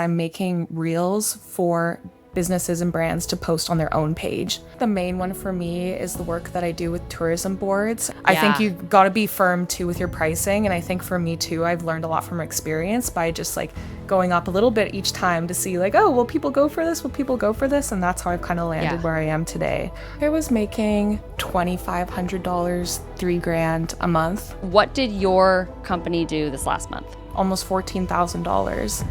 I'm making reels for businesses and brands to post on their own page. The main one for me is the work that I do with tourism boards. I think you've got to be firm too with your pricing, and I think for me too, I've learned a lot from experience by just like going up a little bit each time to see like, oh, will people go for this? Will people go for this? And that's how I've kind of landed where I am today. I was making $2,500, $3,000 a month. What did your company do this last month? Almost $14,000.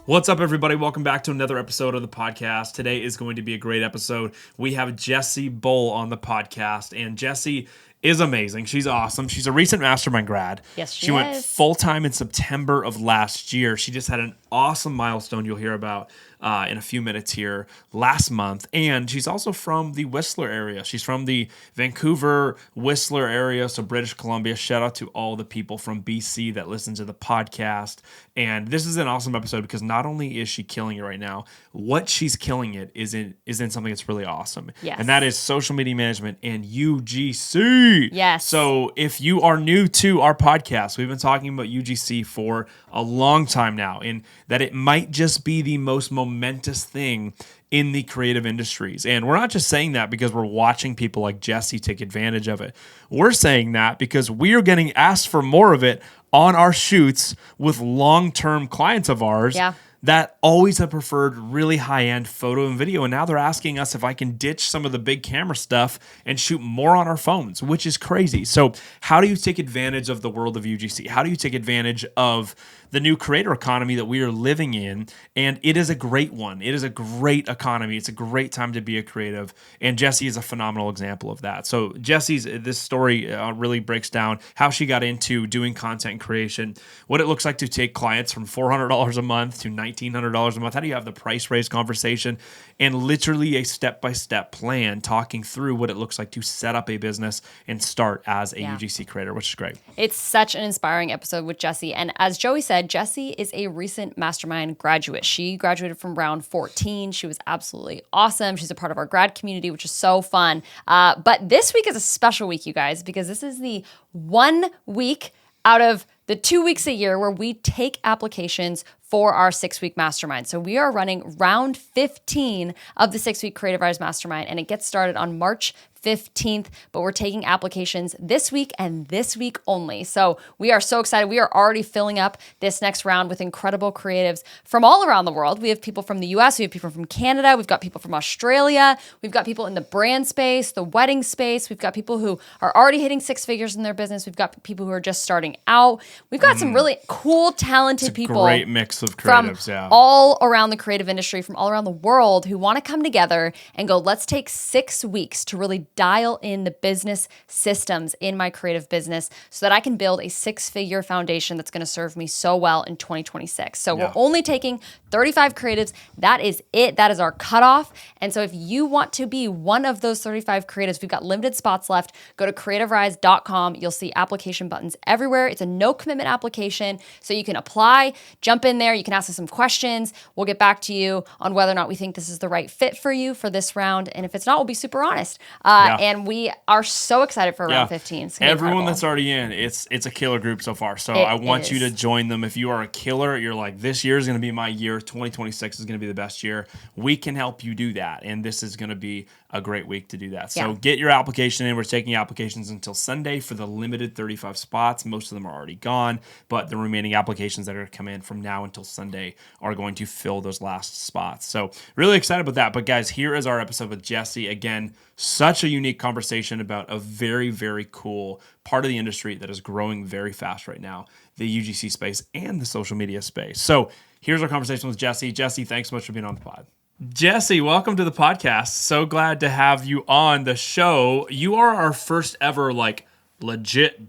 What's up, everybody? Welcome back to another episode of the podcast. Today is going to be a great episode. We have Jessie Bull on the podcast, and Jessie is amazing. She's awesome. She's a recent mastermind grad. Yes, she went full-time in September of last year. She just had an awesome milestone you'll hear about in a few minutes here last month. And she's also from the Whistler area. She's from the Vancouver, Whistler area, so British Columbia. Shout out to all the people from BC that listen to the podcast. And this is an awesome episode because not only is she killing it right now, what she's killing it is in something that's really awesome. Yes. And that is social media management and UGC. Yes. So if you are new to our podcast, we've been talking about UGC for a long time now, and that it might just be the most momentous thing in the creative industries. And we're not just saying that because we're watching people like Jessie take advantage of it. We're saying that because we are getting asked for more of it on our shoots with long-term clients of ours that always have preferred really high-end photo and video. And now they're asking us if I can ditch some of the big camera stuff and shoot more on our phones, which is crazy. So how do you take advantage of the world of UGC? How do you take advantage of the new creator economy that we are living in? And it is a great one. It is a great economy. It's a great time to be a creative. And Jessie is a phenomenal example of that. So this story really breaks down how she got into doing content creation, what it looks like to take clients from $400 a month to $1,900 a month. How do you have the price raise conversation? And literally a step-by-step plan talking through what it looks like to set up a business and start as a UGC creator, which is great. It's such an inspiring episode with Jessie. And as Joey said, Jessie is a recent mastermind graduate. She graduated from round 14. She was absolutely awesome. She's a part of our grad community, which is so fun. But this week is a special week, you guys, because this is the 1 week out of the 2 weeks a year where we take applications for our 6-week mastermind. So we are running round 15 of the 6-week Creative Rise Mastermind, and it gets started on March 15th, but we're taking applications this week and this week only. So we are so excited. We are already filling up this next round with incredible creatives from all around the world. We have people from the US, we have people from Canada, we've got people from Australia, we've got people in the brand space, the wedding space, we've got people who are already hitting 6 figures in their business, we've got people who are just starting out. We've got some really cool, talented people. Great mix of creatives, from all around the creative industry, from all around the world, who want to come together and go, let's take 6 weeks to really dial in the business systems in my creative business so that I can build a 6-figure foundation that's going to serve me so well in 2026. So we're only taking 35 creatives. That is it. That is our cutoff. And so if you want to be one of those 35 creatives, we've got limited spots left. Go to creativerise.com. You'll see application buttons everywhere. It's a no commitment application, so you can apply, jump in there. You can ask us some questions. We'll get back to you on whether or not we think this is the right fit for you for this round. And if it's not, we'll be super honest. And we are so excited for round 15. Everyone that's already in, it's a killer group so far. So I want you to join them. If you are a killer, you're like, this year is going to be my year. 2026 is going to be the best year. We can help you do that. And this is going to be a great week to do that. So get your application in. We're taking applications until Sunday for the limited 35 spots. Most of them are already gone, but the remaining applications that are going to come in from now until Sunday are going to fill those last spots. So really excited about that. But guys, here is our episode with Jessie. Again, such a unique conversation about a very, very cool part of the industry that is growing very fast right now, the UGC space and the social media space. So here's our conversation with Jessie. Jessie, thanks so much for being on the pod. Jessie, welcome to the podcast. So glad to have you on the show. You are our first ever legit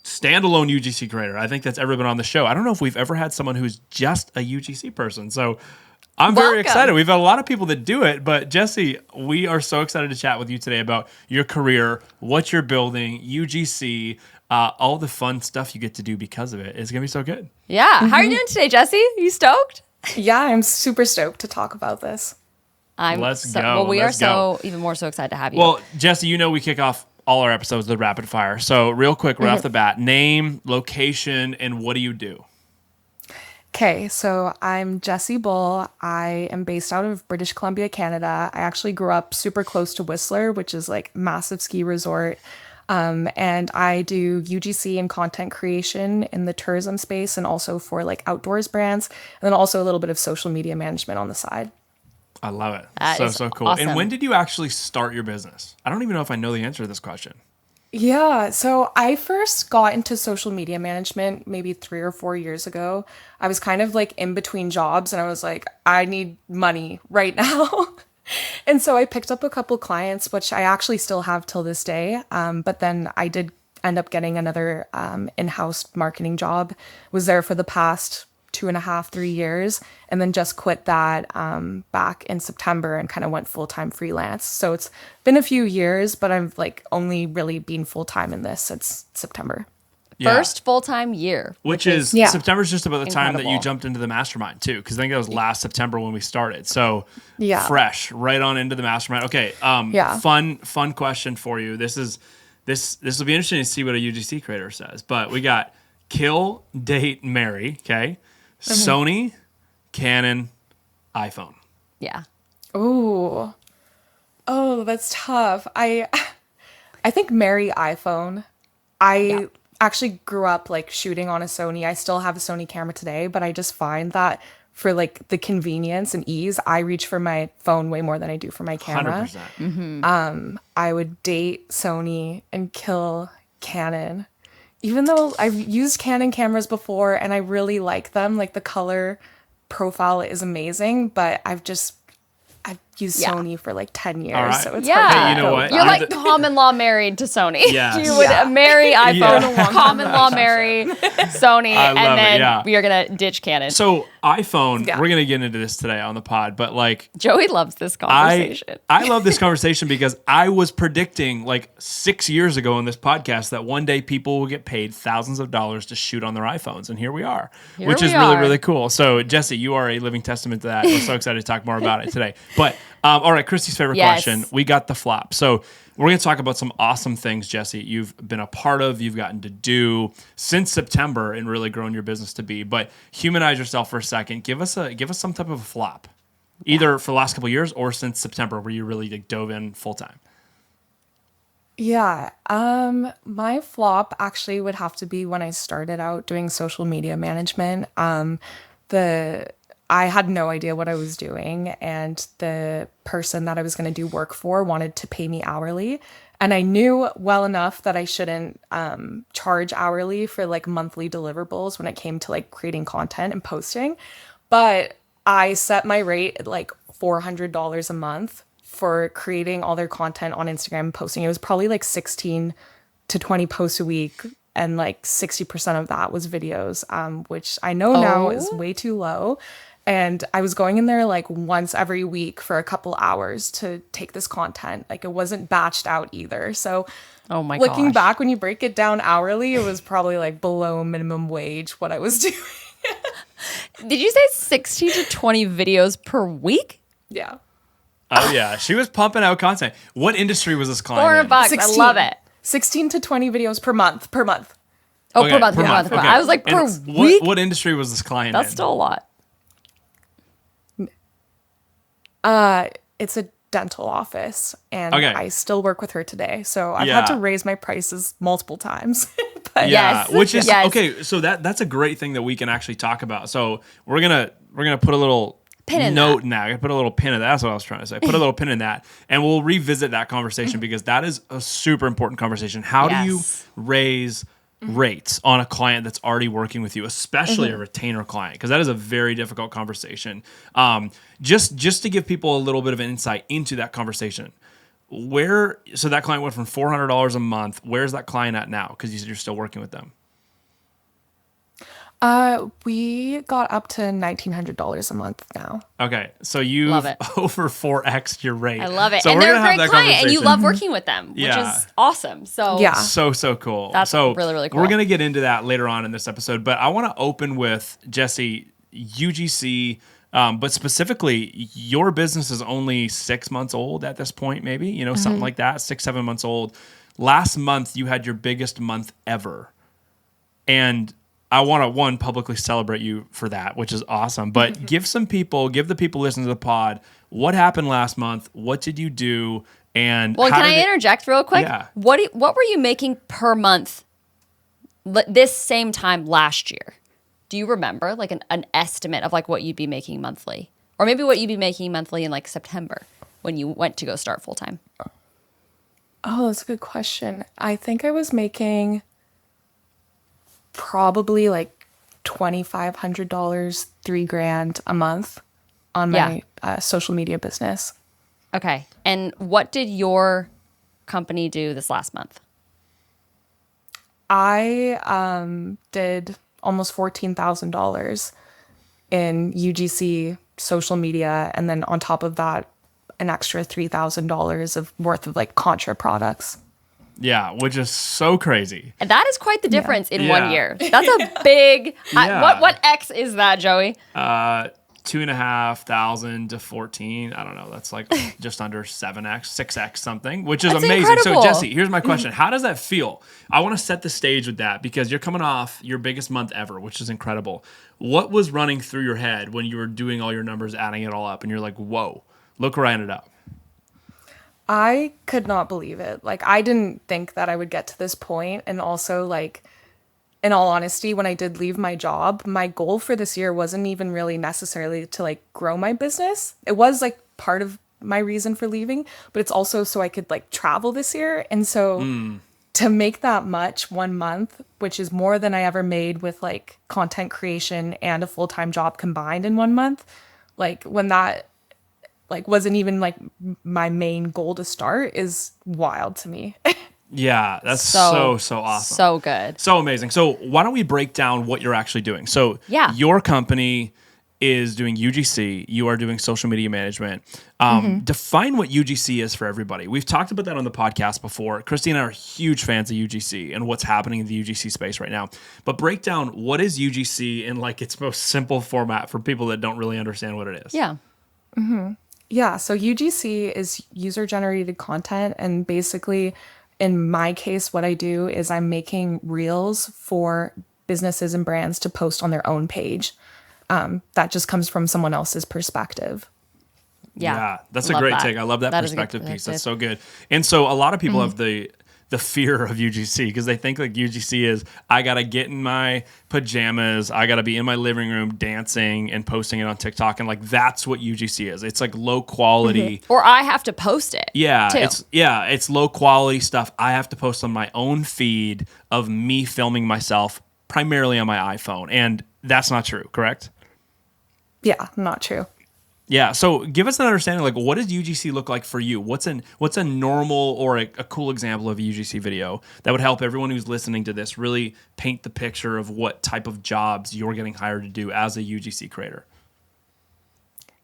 standalone UGC creator. I think that's ever been on the show. I don't know if we've ever had someone who's just a UGC person. So I'm very excited. We've had a lot of people that do it, but Jessie, we are so excited to chat with you today about your career, what you're building, UGC, all the fun stuff you get to do because of it. It's going to be so good. Yeah. How are you doing today, Jessie? Are you stoked? Yeah, I'm super stoked to talk about this. Let's go. Well, we are even more so excited to have you. Well, Jessie, we kick off all our episodes with rapid fire. So real quick, right off the bat, name, location, and what do you do? Okay, so I'm Jessie Bull. I am based out of British Columbia, Canada. I actually grew up super close to Whistler, which is like massive ski resort. And I do UGC and content creation in the tourism space and also for like outdoors brands, and then also a little bit of social media management on the side. I love it. That is So cool. awesome. And when did you actually start your business? I don't even know if I know the answer to this question. Yeah, so I first got into social media management maybe 3 or 4 years ago. I was kind of like in between jobs and I was like, I need money right now. And so I picked up a couple clients, which I actually still have till this day. But then I did end up getting another in-house marketing job. Was there for the past 2.5, 3 years, and then just quit that back in September and kind of went full-time freelance. So it's been a few years, but I've like only really been full-time in this since September. First full-time year. Which is September's just about the time that you incredible. jumped into the mastermind too, because I think that was last September when we started. So fresh, right on into the mastermind. Okay, fun question for you. This will be interesting to see what a UGC creator says. But we got kill, date, marry. Okay, Sony, Canon, iPhone. Yeah. Oh, that's tough. I think marry iPhone. I actually grew up like shooting on a Sony. I still have a Sony camera today, but I just find that for like the convenience and ease, I reach for my phone way more than I do for my camera. 100%. I would date Sony and kill Canon. Even though I've used Canon cameras before and I really like them, like the color profile is amazing, but I've used Sony for like 10 years, right. so it's Yeah. hard to Hey, you know go what? You're I'm like common law married to Sony. Yes. You would marry iPhone, Yeah. common law marry Sony, I love and then it, yeah. we are going to ditch Canon. So iPhone, Yeah. we're gonna get into this today on the pod, but like Joey loves this conversation. I love this conversation because I was predicting like 6 years ago in this podcast that one day people will get paid thousands of dollars to shoot on their iPhones, and here we are, which is really, really cool. So Jessie, you are a living testament to that. We're so excited to talk more about it today. But all right, Christy's favorite question. We got the flop. So we're going to talk about some awesome things, Jessie, you've been a part of, you've gotten to do since September and really grown your business to be. But humanize yourself for a second. Give us some type of a flop, either for the last couple of years or since September, where you really like, dove in full time. Yeah. My flop actually would have to be when I started out doing social media management. I had no idea what I was doing, and the person that I was going to do work for wanted to pay me hourly. And I knew well enough that I shouldn't charge hourly for like monthly deliverables when it came to like creating content and posting. But I set my rate at like $400 a month for creating all their content on Instagram and posting. It was probably like 16 to 20 posts a week. And like 60% of that was videos, which I know now is way too low. And I was going in there like once every week for a couple hours to take this content. Like it wasn't batched out either. So looking back, when you break it down hourly, it was probably like below minimum wage what I was doing. Did you say 16 to 20 videos per week? Yeah. Oh yeah, she was pumping out content. What industry was this client in? $400. 16. I love it. 16 to 20 videos per month. Oh, Okay, per month. Okay. I was like, per And week? What industry was this client That's in? still a lot. It's a dental office, and Okay. I still work with her today. So I've had to raise my prices multiple times. But Yes. which is Yes. okay. So that's a great thing that we can actually talk about. So we're gonna put a little Pin in note in that. Put a little pin in that. That's what I was trying to say. Put a little pin in that, and we'll revisit that conversation because that is a super important conversation. How do you Yes. raise rates on a client that's already working with you, especially a retainer client? Because that is a very difficult conversation. Just to give people a little bit of an insight into that conversation. So that client went from $400 a month. Where's that client at now? Because you said you're still working with them. we got up to $1,900 a month now. Okay, so you Love it. over 4x your rate. I love it. So and we're they're a gonna have great that client, and you conversation. love working with them, which Yeah. is awesome. So Yeah. So cool. That's so really, really cool. We're gonna get into that later on in this episode, but I want to open with Jessie, UGC, but specifically, your business is only 6 months old at this point, maybe something like that, 6-7 months old. Last month, you had your biggest month ever, and I want to one publicly celebrate you for that, which is awesome. But give the people listening to the pod, what happened last month? What did you do? And well, can I interject real quick? Yeah. What were you making per month this same time last year? Do you remember like an estimate of like what you'd be making monthly, or maybe what you'd be making monthly in like September when you went to go start full time? Oh, that's a good question. I think I was making probably like $2,500, $3,000 a month on my social media business. Okay. And what did your company do this last month? I did almost $14,000 in UGC social media, and then on top of that, an extra $3,000 of worth of like contra products. Yeah, which is so crazy. And that is quite the difference in Yeah. 1 year. That's a big. Yeah. What X is that, Joey? 2,500 to 14. I don't know. That's like just under 7x, 6x something, which is That's amazing. incredible. So Jessie, here's my question. How does that feel? I want to set the stage with that because you're coming off your biggest month ever, which is incredible. What was running through your head when you were doing all your numbers, adding it all up, and you're like, whoa, look where I ended up? I could not believe it. Like, I didn't think that I would get to this point. And also, like, in all honesty, when I did leave my job, my goal for this year wasn't even really necessarily to like grow my business. It was like part of my reason for leaving, but it's also so I could like travel this year. And so to make that much 1 month, which is more than I ever made with like content creation and a full-time job combined in 1 month, like when that like wasn't even like my main goal to start is wild to me. Yeah, that's so awesome. So good. So amazing. So why don't we break down what you're actually doing? So your company is doing UGC. You are doing social media management. Define what UGC is for everybody. We've talked about that on the podcast before. Christy and I are huge fans of UGC and what's happening in the UGC space right now. But break down what is UGC in like its most simple format for people that don't really understand what it is. Yeah. Yeah, so UGC is user-generated content, and basically, in my case, what I do is I'm making reels for businesses and brands to post on their own page. That just comes from someone else's perspective. Yeah. That's a great take. I love that perspective piece. That's so good. And so a lot of people have the fear of UGC because they think like UGC is I got to get in my pajamas, I got to be in my living room dancing and posting it on TikTok, and like that's what UGC is. It's like low quality. Or I have to post it. Yeah, too. it's low quality stuff I have to post on my own feed of me filming myself primarily on my iPhone. And that's not true, correct? Yeah, not true. Yeah, so give us an understanding, like, what does UGC look like for you? What's a normal or a cool example of a UGC video that would help everyone who's listening to this really paint the picture of what type of jobs you're getting hired to do as a UGC creator?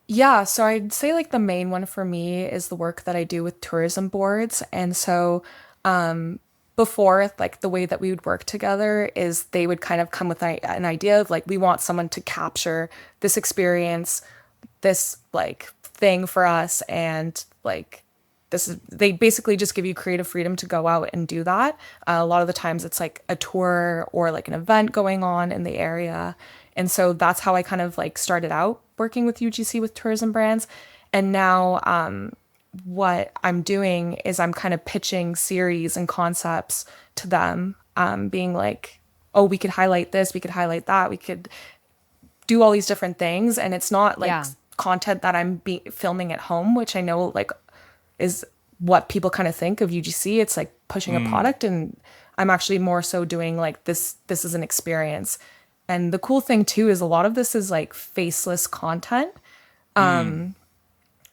Yeah, so I'd say like the main one for me is the work that I do with tourism boards. And so before, like the way that we would work together is they would kind of come with an idea of like, we want someone to capture this experience, this like thing for us, and like they basically just give you creative freedom to go out and do that. A lot of the times it's like a tour or like an event going on in the area. And so that's how I kind of like started out working with UGC with tourism brands. And now what I'm doing is I'm kind of pitching series and concepts to them, being like, oh, we could highlight this, we could highlight that, we could do all these different things. And it's not like content that I'm filming at home, which I know like is what people kind of think of UGC. It's like pushing a product, and I'm actually more so doing like this is an experience. And the cool thing too is a lot of this is like faceless content,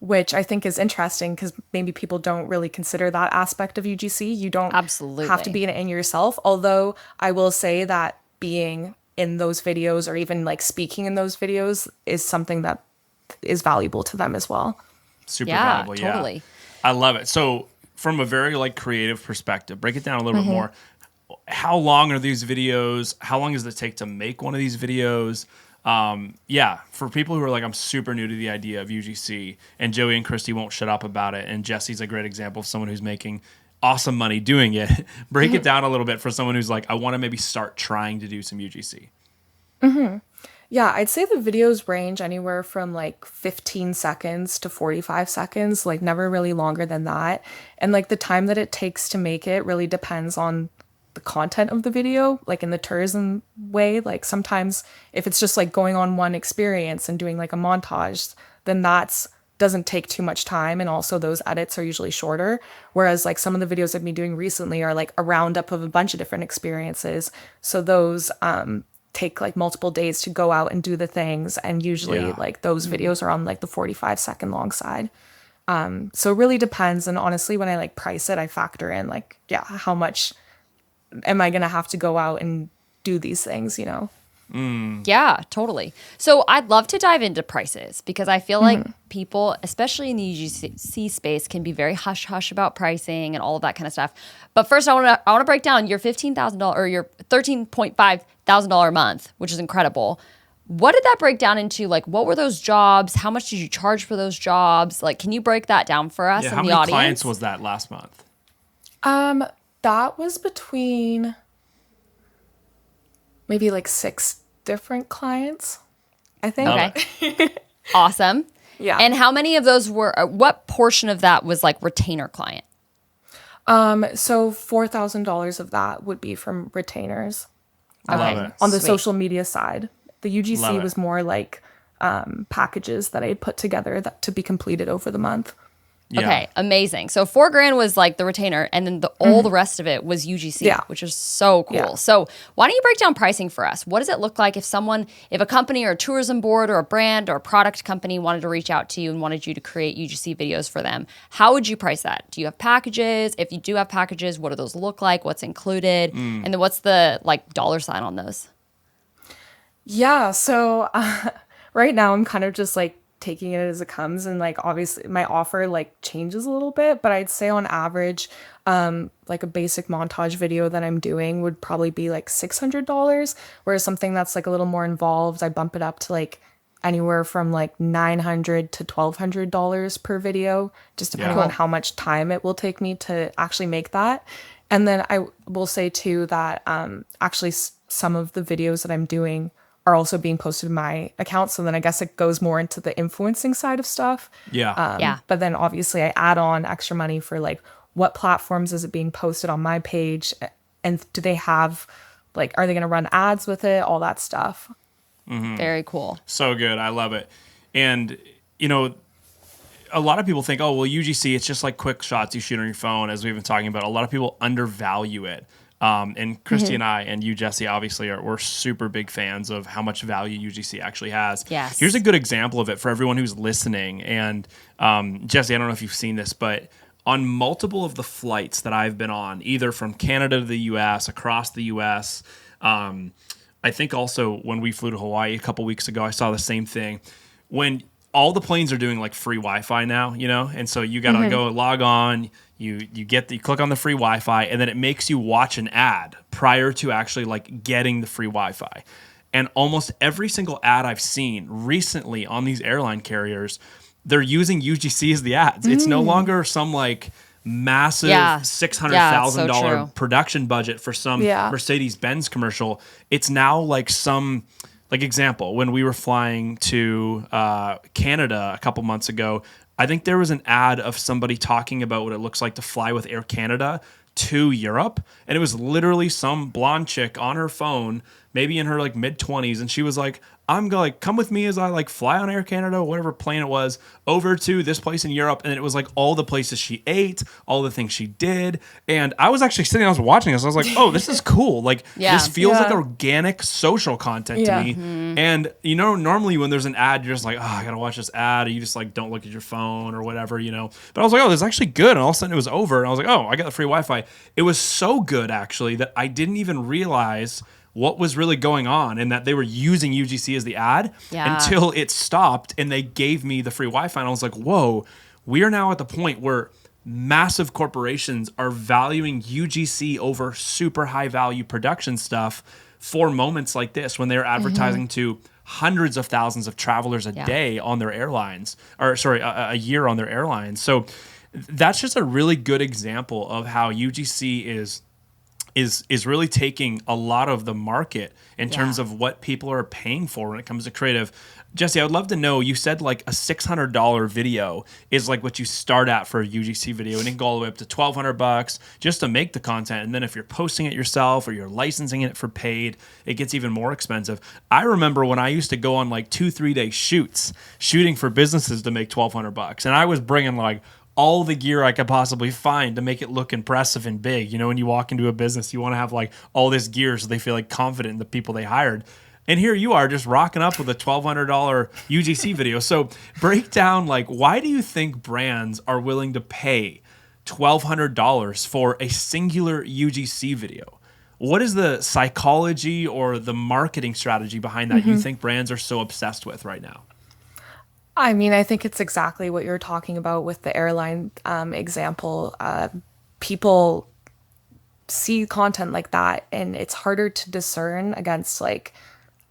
which I think is interesting because maybe people don't really consider that aspect of UGC. You don't have to be in yourself. Although I will say that being in those videos or even like speaking in those videos is something that is valuable to them as well. Super valuable. Totally. Yeah. I love it. So from a very like creative perspective, break it down a little bit more. How long are these videos? How long does it take to make one of these videos? For people who are like, I'm super new to the idea of UGC, and Joey and Christy won't shut up about it, and Jessie's a great example of someone who's making awesome money doing it. Break it down a little bit for someone who's like, I want to maybe start trying to do some UGC. Yeah, I'd say the videos range anywhere from like 15 seconds to 45 seconds, like never really longer than that. And like the time that it takes to make it really depends on the content of the video, like in the tourism way. Like sometimes if it's just like going on one experience and doing like a montage, then that's doesn't take too much time, and also those edits are usually shorter, whereas like some of the videos I've been doing recently are like a roundup of a bunch of different experiences, so those take like multiple days to go out and do the things, and usually Yeah. like those videos are on like the 45-second long side. So it really depends, and honestly when I like price it I factor in like, yeah, how much am I gonna have to go out and do these things, you know? Yeah, totally. So I'd love to dive into prices because I feel like people, especially in the UGC space, can be very hush hush about pricing and all of that kind of stuff. But first, I want to break down your $15,000 or your $13,500 a month, which is incredible. What did that break down into? Like, what were those jobs? How much did you charge for those jobs? Like, can you break that down for us Yeah, and how the many audience? clients was that last month? That was between maybe like 6 different clients, I think. Love Okay. Awesome. Yeah. And how many of those were, what portion of that was like retainer client? So $4,000 of that would be from retainers. Love it. On the Sweet. social media side. The Love UGC it. was more like packages that I had put together that to be completed over the month. Yeah. Okay, amazing. So $4,000 was like the retainer, and then all the rest of it was UGC, Yeah. which is so cool. Yeah. So why don't you break down pricing for us? What does it look like if a company or a tourism board or a brand or a product company wanted to reach out to you and wanted you to create UGC videos for them? How would you price that? Do you have packages? If you do have packages, what do those look like? What's included? And then what's the like dollar sign on those? Yeah, so right now I'm kind of just like taking it as it comes, and like obviously my offer like changes a little bit, but I'd say on average like a basic montage video that I'm doing would probably be like $600, whereas something that's like a little more involved I bump it up to like anywhere from like $900 to $1,200 per video, just depending Yeah. on how much time it will take me to actually make that. And then I will say too that actually some of the videos that I'm doing are also being posted to my account. So then I guess it goes more into the influencing side of stuff. Yeah. Yeah. But then obviously I add on extra money for like what platforms is it being posted on my page, and do they have like, are they going to run ads with it? All that stuff. Very cool. So good. I love it. And, you know, a lot of people think, oh, well, UGC, it's just like quick shots you shoot on your phone, as we've been talking about. A lot of people undervalue it. And Christy and I and you, Jessie, obviously we're super big fans of how much value UGC actually has. Yes. Here's a good example of it for everyone who's listening. And Jessie, I don't know if you've seen this, but on multiple of the flights that I've been on, either from Canada to the US, across the US, I think also when we flew to Hawaii a couple weeks ago, I saw the same thing. When all the planes are doing like free Wi-Fi now, you know, and so you got to go log on. You click on the free Wi-Fi, and then it makes you watch an ad prior to actually like getting the free Wi-Fi. And almost every single ad I've seen recently on these airline carriers, they're using UGC as the ads. It's no longer some like massive Yeah. $600,000 Yeah, so production budget for some Yeah. Mercedes-Benz commercial. It's now like some, like example, when we were flying to Canada a couple months ago, I think there was an ad of somebody talking about what it looks like to fly with Air Canada to Europe. And it was literally some blonde chick on her phone, maybe in her like mid-20s. And she was like, I'm going to come with me as I like fly on Air Canada, whatever plane it was, over to this place in Europe. And it was like all the places she ate, all the things she did. And I was actually sitting, I was watching this. I was like, oh, this is cool. Like Yeah. this feels like Yeah. organic social content Yeah. to me. And you know, normally when there's an ad, you're just like, oh, I got to watch this ad. Or you just like, don't look at your phone or whatever, you know. But I was like, oh, this is actually good. And all of a sudden it was over. And I was like, oh, I got the free Wi-Fi. It was so good actually that I didn't even realize what was really going on, and that they were using UGC as the ad until it stopped and they gave me the free Wi-Fi. And I was like, whoa, we are now at the point where massive corporations are valuing UGC over super high value production stuff for moments like this, when they're advertising to hundreds of thousands of travelers a day on their airlines, or sorry, a year on their airlines. So that's just a really good example of how UGC is is really taking a lot of the market in terms of what people are paying for when it comes to creative. Jessie, I would love to know, you said like a $600 video is like what you start at for a UGC video, and it can go all the way up to $1,200 just to make the content. And then if you're posting it yourself or you're licensing it for paid, it gets even more expensive. I remember when I used to go on like 2-3 day shoots, shooting for businesses to make $1,200, and I was bringing like all the gear I could possibly find to make it look impressive and big. You know, when you walk into a business, you want to have like all this gear so they feel like confident in the people they hired. And here you are just rocking up with a $1,200 UGC video. So break down, like, why do you think brands are willing to pay $1,200 for a singular UGC video? What is the psychology or the marketing strategy behind that you think brands are so obsessed with right now? I mean, I think it's exactly what you're talking about with the airline example. People see content like that, and it's harder to discern against like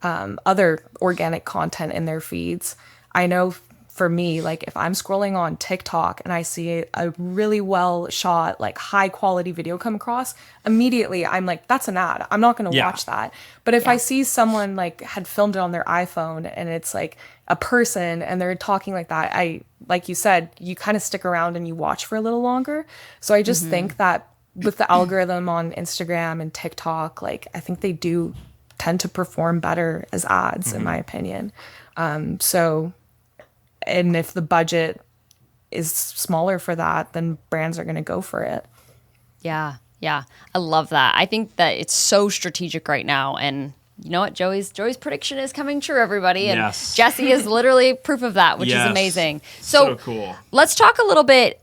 other organic content in their feeds. I know for me, like if I'm scrolling on TikTok and I see a really well shot, like high quality video come across, immediately I'm like, that's an ad. I'm not going to watch that. But if I see someone like had filmed it on their iPhone and it's like a person and they're talking like that, like you said, you kind of stick around and you watch for a little longer. So I just think that with the algorithm on Instagram and TikTok, like I think they do tend to perform better as ads, in my opinion. And if the budget is smaller for that, then brands are going to go for it. Yeah. I love that. I think that it's so strategic right now. And you know what? Joey's prediction is coming true, everybody. And Jessie is literally proof of that, which is amazing. So cool. Let's talk a little bit,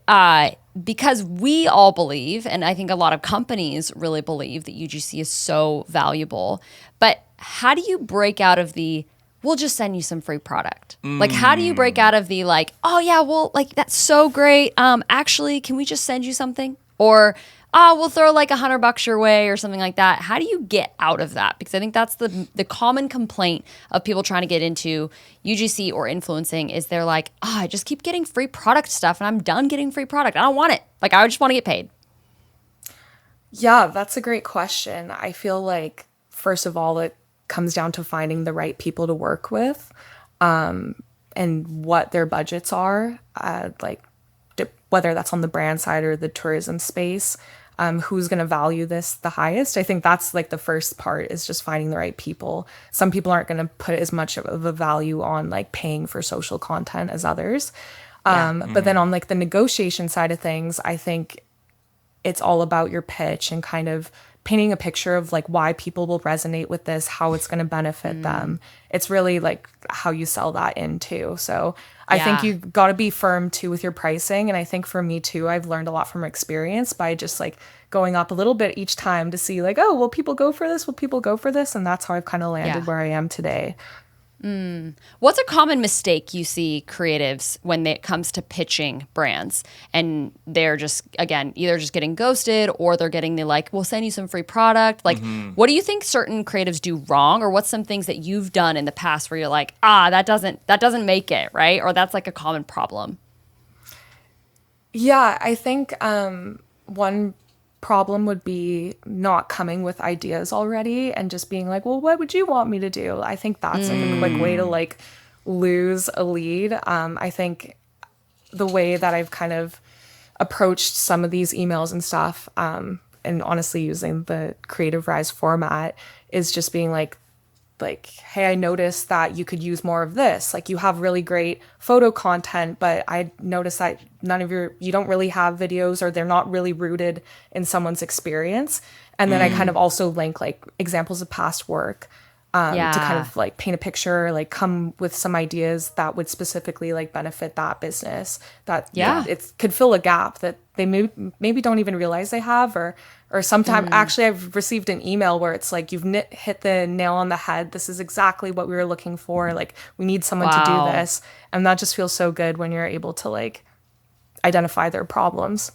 because we all believe, and I think a lot of companies really believe, that UGC is so valuable. But how do you break out of the, we'll just send you some free product? Like, how do you break out of the like, oh yeah, well, like that's so great. Actually, can we just send you something? Or, oh, we'll throw like $100 your way or something like that. How do you get out of that? Because I think that's the common complaint of people trying to get into UGC or influencing is they're like, oh, I just keep getting free product stuff and I'm done getting free product. I don't want it. Like, I just want to get paid. Yeah, that's a great question. I feel like, first of all, it comes down to finding the right people to work with, and what their budgets are, whether that's on the brand side or the tourism space, who's going to value this the highest. I think that's like the first part, is just finding the right people. Some people aren't going to put as much of a value on like paying for social content as others. But then on like the negotiation side of things, I think it's all about your pitch and kind of painting a picture of like why people will resonate with this, how it's going to benefit them. It's really like how you sell that in too. So I think you've got to be firm too with your pricing. And I think for me too, I've learned a lot from experience by just like going up a little bit each time to see like, oh, will people go for this? Will people go for this? And that's how I've kind of landed where I am today. What's a common mistake you see creatives when it comes to pitching brands, and they're just, again, either just getting ghosted or they're getting the like, we'll send you some free product. Like, what do you think certain creatives do wrong, or what's some things that you've done in the past where you're like, that doesn't make it, right? Or that's like a common problem? Yeah, I think one problem would be not coming with ideas already and just being like, well, what would you want me to do? I think that's like a quick way to like lose a lead. I think the way that I've kind of approached some of these emails and stuff, and honestly using the Creative Rise format, is just being like, hey, I noticed that you could use more of this. Like, you have really great photo content, but I noticed that you don't really have videos, or they're not really rooted in someone's experience. And then I kind of also link like examples of past work, to kind of like paint a picture, like come with some ideas that would specifically like benefit that business, that it could fill a gap that they maybe don't even realize they have, or sometimes actually I've received an email where it's like, you've hit the nail on the head. This is exactly what we were looking for. Like, we need someone to do this. And that just feels so good when you're able to like identify their problems.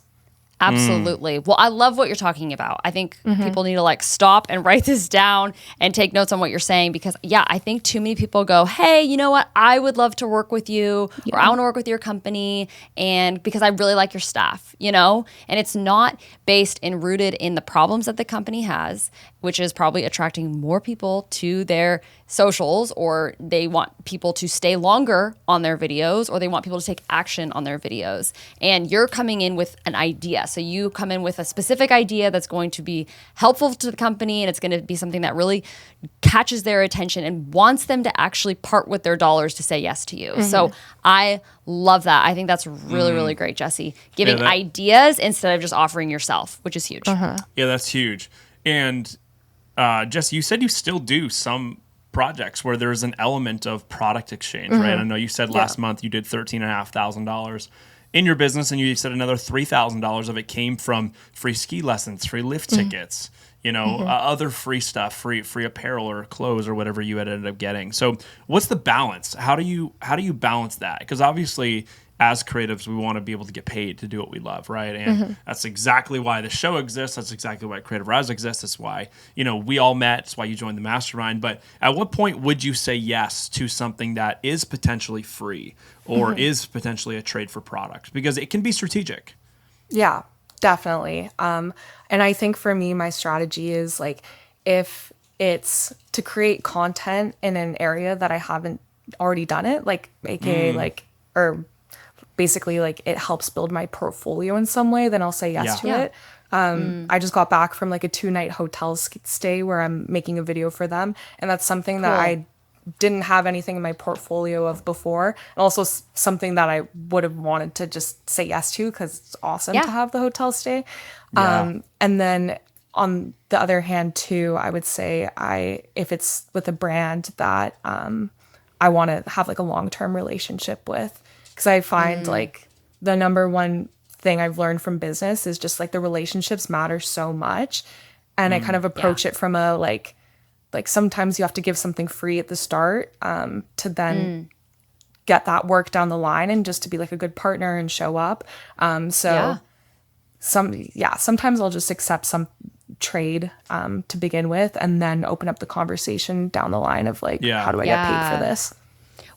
Absolutely. Well, I love what you're talking about. I think people need to like stop and write this down and take notes on what you're saying because, yeah, I think too many people go, hey, you know what? I would love to work with you or I want to work with your company and because I really like your staff, you know? And it's not based and rooted in the problems that the company has, which is probably attracting more people to their socials or they want people to stay longer on their videos or they want people to take action on their videos. And you're coming in with an idea. So you come in with a specific idea that's going to be helpful to the company and it's going to be something that really catches their attention and wants them to actually part with their dollars to say yes to you. So I love that. I think that's really, really great, Jessie. Giving ideas instead of just offering yourself, which is huge. Yeah, that's huge. And Jess, you said you still do some projects where there's an element of product exchange, right? I know you said last month you did $13,500 in your business, and you said another $3,000 of it came from free ski lessons, free lift tickets, you know, other free stuff, free apparel or clothes or whatever you had ended up getting. So, what's the balance? How do you balance that? Because obviously, as creatives, we want to be able to get paid to do what we love, right? And that's exactly why the show exists. That's exactly why Creative Rise exists. That's why, you know, we all met. That's why you joined the mastermind. But at what point would you say yes to something that is potentially free or is potentially a trade for product? Because it can be strategic. Yeah, definitely. And I think for me, my strategy is like, if it's to create content in an area that I haven't already done it, like AKA like, or basically like it helps build my portfolio in some way, then I'll say yes to it. I just got back from like a 2-night hotel stay where I'm making a video for them. And that's something that I didn't have anything in my portfolio of before. And also something that I would have wanted to just say yes to because it's awesome to have the hotel stay. And then on the other hand too, I would say if it's with a brand that I want to have like a long-term relationship with. Because I find like the number one thing I've learned from business is just like the relationships matter so much. And I kind of approach it from a like sometimes you have to give something free at the start to then get that work down the line and just to be like a good partner and show up. Sometimes I'll just accept some trade to begin with and then open up the conversation down the line of like, how do I get paid for this?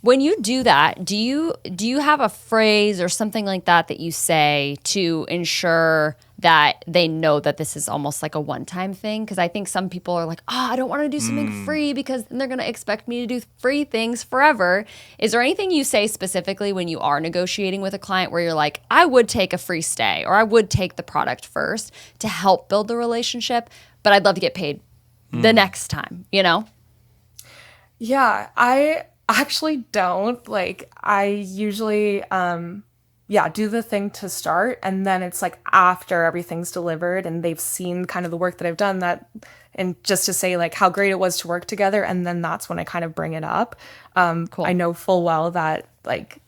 When you do that, do you have a phrase or something like that that you say to ensure that they know that this is almost like a one-time thing? Because I think some people are like, I don't want to do something free because then they're going to expect me to do free things forever. Is there anything you say specifically when you are negotiating with a client where you're like, I would take a free stay or I would take the product first to help build the relationship, but I'd love to get paid the next time, you know? Yeah, I actually don't. Like, I usually, do the thing to start. And then it's like after everything's delivered and they've seen kind of the work that I've done and just to say like how great it was to work together. And then that's when I kind of bring it up. Cool. I know full well that like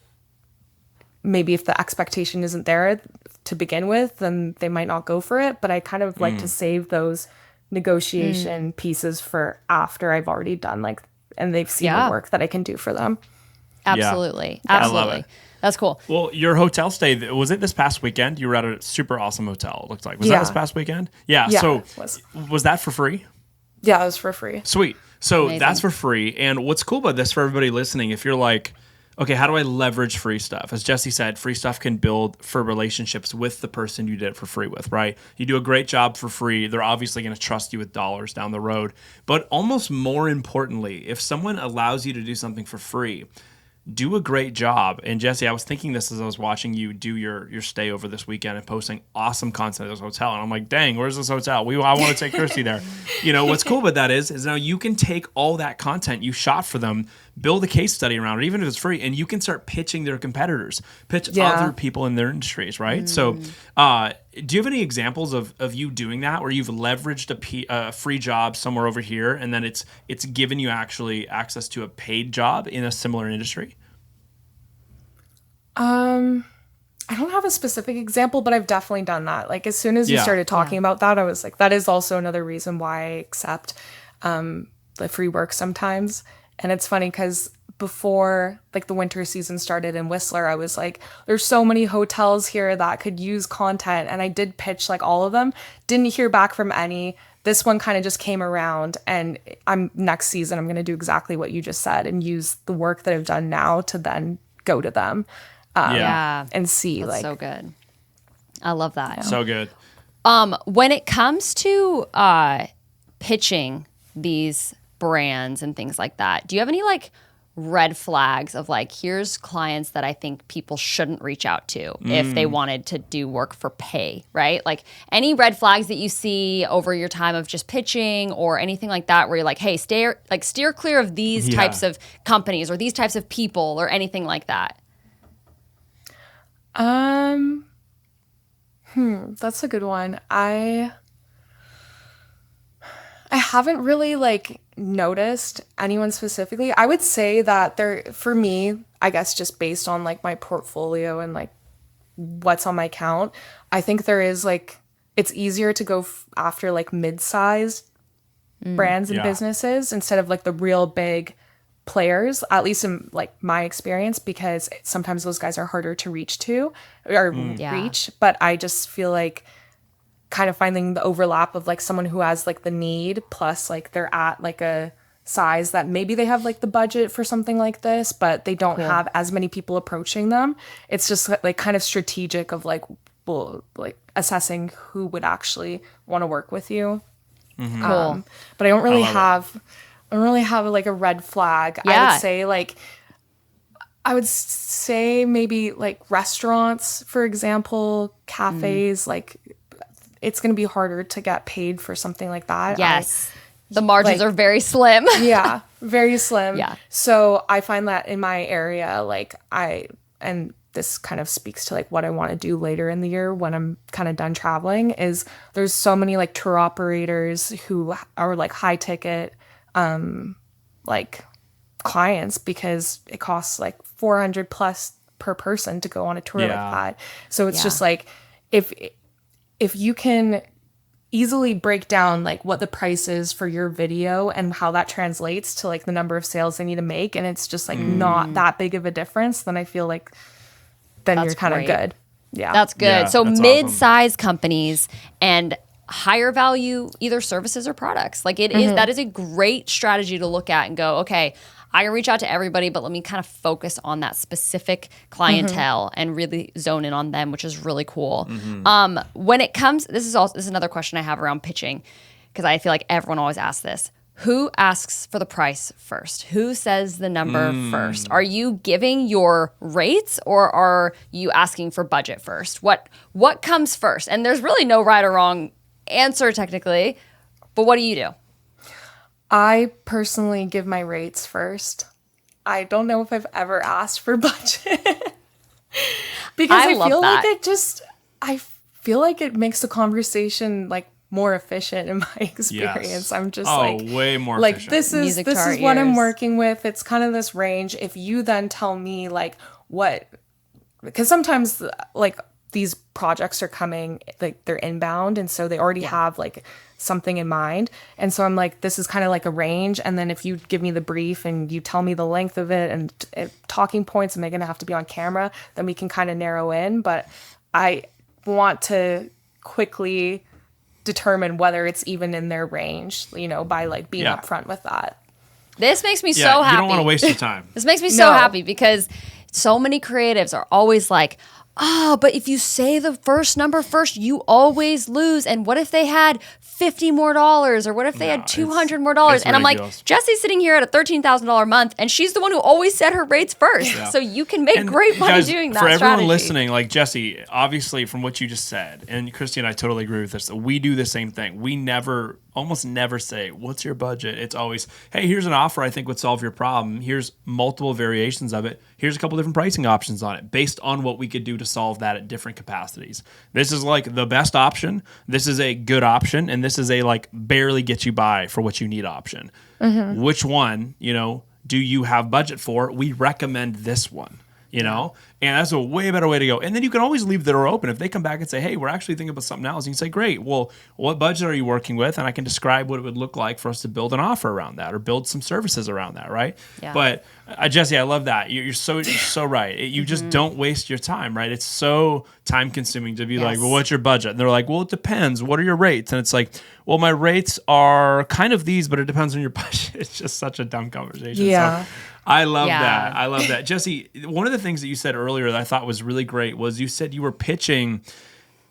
maybe if the expectation isn't there to begin with, then they might not go for it. But I kind of like to save those negotiation pieces for after I've already done like, and they've seen the work that I can do for them. Absolutely. Yeah. Absolutely. I love it. That's cool. Well, your hotel stay, was it this past weekend? You were at a super awesome hotel, it looked like. Was that this past weekend? Yeah. So was that for free? Yeah, it was for free. Sweet. So Amazing. That's for free. And what's cool about this for everybody listening, if you're like, okay, how do I leverage free stuff? As Jessie said, free stuff can build for relationships with the person you did it for free with, right? You do a great job for free. They're obviously going to trust you with dollars down the road. But almost more importantly, if someone allows you to do something for free, do a great job. And Jessie, I was thinking this as I was watching you do your stay over this weekend and posting awesome content at this hotel. And I'm like, dang, where's this hotel? I want to take Kirsty there. You know, what's cool about that is now you can take all that content you shot for them, build a case study around it, even if it's free, and you can start pitching their competitors, pitch other people in their industries, right? So do you have any examples of you doing that where you've leveraged a free job somewhere over here and then it's given you actually access to a paid job in a similar industry? I don't have a specific example, but I've definitely done that. Like as soon as you started talking about that, I was like, that is also another reason why I accept the free work sometimes. And it's funny because before like the winter season started in Whistler, I was like, there's so many hotels here that could use content. And I did pitch like all of them. Didn't hear back from any. This one kind of just came around, and next season I'm going to do exactly what you just said and use the work that I've done now to then go to them and see. That's like so good. I love that. So good. When it comes to pitching these brands and things like that, do you have any like red flags of like, here's clients that I think people shouldn't reach out to if they wanted to do work for pay, right? Like any red flags that you see over your time of just pitching or anything like that where you're like, hey, steer clear of these types of companies or these types of people or anything like that? That's a good one. I haven't really like noticed anyone specifically. I would say that for me, I guess just based on like my portfolio and like what's on my account, I think there is like, it's easier to go after like mid-sized brands and businesses instead of like the real big players, at least in like my experience, because sometimes those guys are harder to reach. But I just feel like kind of finding the overlap of like someone who has like the need plus like they're at like a size that maybe they have like the budget for something like this, but they don't have as many people approaching them. It's just like kind of strategic of like, well, like assessing who would actually want to work with you. Cool. But I don't really have like a red flag. Yeah. I would say maybe like restaurants, for example, cafes, like it's going to be harder to get paid for something like that. Yes. The margins are very slim. Yeah, very slim. Yeah. So I find that in my area, like and this kind of speaks to like what I want to do later in the year when I'm kind of done traveling, is there's so many like tour operators who are like high ticket, like clients, because it costs like $400 plus per person to go on a tour like that. So it's just like, if you can easily break down like what the price is for your video and how that translates to like the number of sales they need to make, and it's just like not that big of a difference, then I feel like then you're kind of good. Yeah. That's good. Yeah, so that's mid-size companies and higher value either services or products. Like that is a great strategy to look at and go, okay, I can reach out to everybody, but let me kind of focus on that specific clientele and really zone in on them, which is really cool. When it comes, this is another question I have around pitching, because I feel like everyone always asks this. Who asks for the price first? Who says the number first? Are you giving your rates or are you asking for budget first? What comes first? And there's really no right or wrong answer technically, but what do you do? I personally give my rates first. I don't know if I've ever asked for budget because I feel like it makes the conversation like more efficient in my experience. Yes. I'm just way more like efficient. this is what I'm working with. It's kind of this range. If you then tell me like what, because sometimes like these projects are coming, like they're inbound, and so they already have like something in mind, and so I'm like, this is kind of like a range, and then if you give me the brief and you tell me the length of it and talking points, and they're gonna have to be on camera, then we can kind of narrow in. But I want to quickly determine whether it's even in their range, you know, by like being upfront with that. This makes me so happy. You don't want to waste your time. This makes me so happy because so many creatives are always like, oh, but if you say the first number first, you always lose. And what if they had $50 more, or what if they had $200 more? And I'm like, Jessie's sitting here at a $13,000 a month, and she's the one who always set her rates first. Yeah. So you can make great money doing that. For everyone strategy. Listening, like Jessie, obviously from what you just said, and Christy and I totally agree with this, we do the same thing. We almost never say, what's your budget? It's always, hey, here's an offer I think would solve your problem. Here's multiple variations of it. Here's a couple different pricing options on it based on what we could do to solve that at different capacities. This is like the best option. This is a good option. And this is a like barely get you by for what you need option. Which one, do you have budget for? We recommend this one. you know? And that's a way better way to go. And then you can always leave the door open. If they come back and say, hey, we're actually thinking about something else, you can say, great, well, what budget are you working with? And I can describe what it would look like for us to build an offer around that or build some services around that, right? Yeah. But Jessie, I love that. You're so right. You just don't waste your time, right? It's so time consuming to be like, well, what's your budget? And they're like, well, it depends. What are your rates? And it's like, well, my rates are kind of these, but it depends on your budget. It's just such a dumb conversation. Yeah. So I love that. I love that. Jessie, one of the things that you said earlier that I thought was really great was you said you were pitching.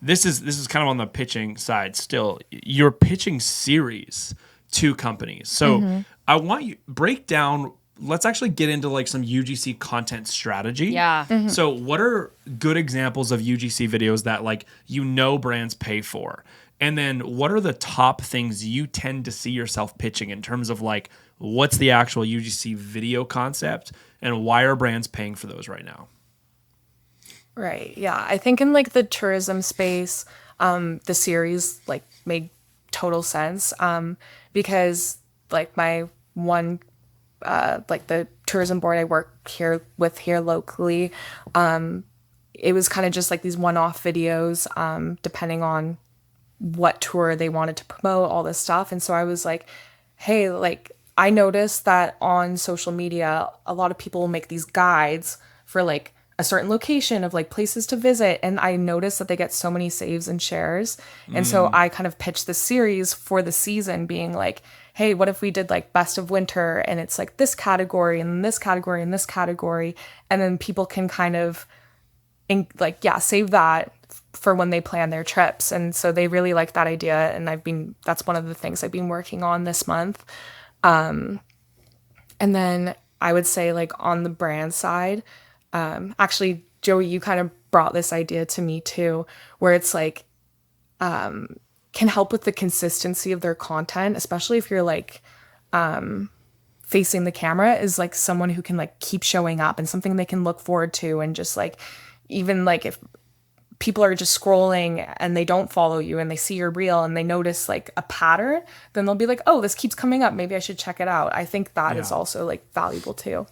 This is kind of on the pitching side still. You're pitching series to companies. So I want you break down. Let's actually get into like some UGC content strategy. Yeah. So what are good examples of UGC videos that like brands pay for? And then what are the top things you tend to see yourself pitching in terms of like what's the actual UGC video concept and why are brands paying for those right now? Right. Yeah. I think in like the tourism space, the series like made total sense because like my one like the tourism board I work here locally, it was kind of just like these one-off videos depending on what tour they wanted to promote, all this stuff. And so I was like, hey, like I noticed that on social media, a lot of people will make these guides for like a certain location of like places to visit. And I noticed that they get so many saves and shares. And so I kind of pitched this series for the season being like, hey, what if we did like best of winter and it's like this category and this category and this category. And then people can kind of save that for when they plan their trips. And so they really like that idea. And that's one of the things I've been working on this month. And then I would say like on the brand side, actually, Joey, you kind of brought this idea to me too, where it's like, can help with the consistency of their content, especially if you're like, facing the camera is like someone who can like keep showing up and something they can look forward to. And just like, even like if people are just scrolling and they don't follow you and they see your reel and they notice like a pattern, then they'll be like, oh, this keeps coming up. Maybe I should check it out. I think that is also like valuable too.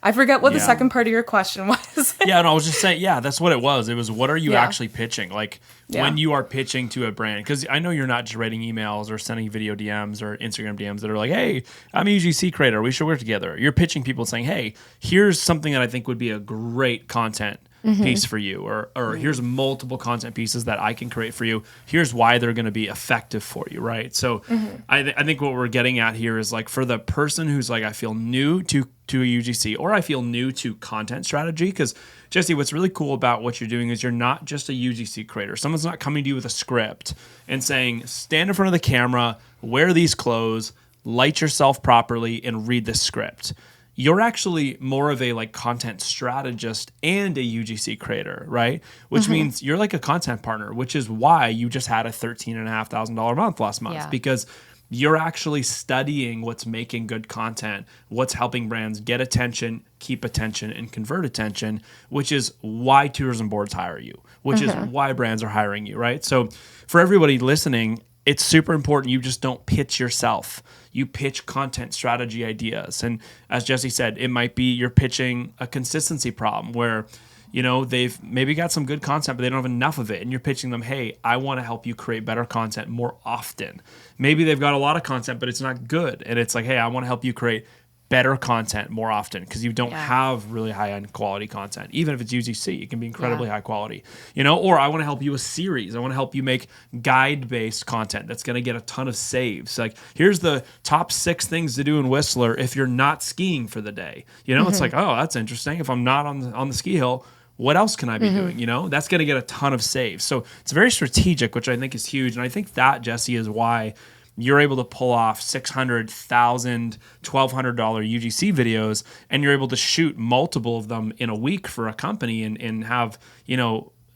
I forget what the second part of your question was. I was just saying, that's what it was. It was, what are you actually pitching? Like when you are pitching to a brand, because I know you're not just writing emails or sending video DMs or Instagram DMs that are like, hey, I'm a UGC creator. We should work together. You're pitching people saying, hey, here's something that I think would be a great content piece for you, or here's multiple content pieces that I can create for you. Here's why they're going to be effective for you, right? So I think what we're getting at here is like for the person who's like, I feel new to a UGC or I feel new to content strategy, because Jessie, what's really cool about what you're doing is you're not just a UGC creator. Someone's not coming to you with a script and saying, stand in front of the camera, wear these clothes, light yourself properly, and read the script. You're actually more of a like content strategist and a UGC creator, right? Which means you're like a content partner, which is why you just had a $13,500 month last month, because you're actually studying what's making good content, what's helping brands get attention, keep attention, and convert attention, which is why tourism boards hire you, which is why brands are hiring you, right? So for everybody listening, it's super important you just don't pitch yourself. You pitch content strategy ideas. And as Jessie said, it might be you're pitching a consistency problem where, they've maybe got some good content, but they don't have enough of it. And you're pitching them, hey, I want to help you create better content more often. Maybe they've got a lot of content, but it's not good. And it's like, hey, I want to help you create better content more often because you don't have really high-end quality content. Even if it's UGC, it can be incredibly high quality. Or I want to help you with series. I want to help you make guide-based content that's going to get a ton of saves. Like, here's the top 6 things to do in Whistler if you're not skiing for the day. It's like, oh, that's interesting. If I'm not on the ski hill, what else can I be doing? That's going to get a ton of saves. So it's very strategic, which I think is huge. And I think that, Jessie, is why you're able to pull off $600, $1,000, $1,200 UGC videos, and you're able to shoot multiple of them in a week for a company and have,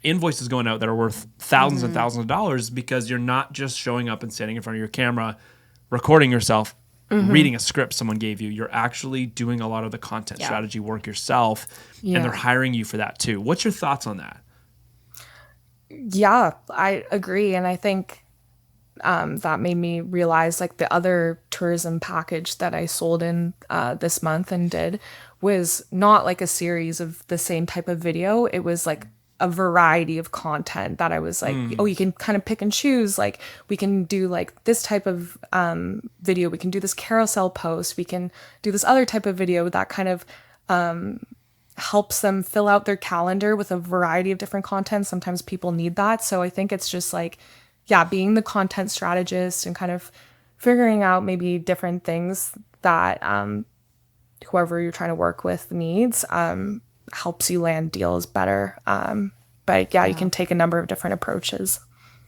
invoices going out that are worth thousands and thousands of dollars because you're not just showing up and standing in front of your camera, recording yourself, reading a script someone gave you. You're actually doing a lot of the content strategy work yourself, and they're hiring you for that too. What's your thoughts on that? Yeah, I agree. And I think that made me realize like the other tourism package that I sold in this month and did was not like a series of the same type of video. It was like a variety of content that I was like, oh, you can kind of pick and choose. Like we can do like this type of video. We can do this carousel post. We can do this other type of video that kind of helps them fill out their calendar with a variety of different content. Sometimes people need that. So I think it's just like, yeah, being the content strategist and kind of figuring out maybe different things that whoever you're trying to work with needs helps you land deals better. But yeah, you can take a number of different approaches.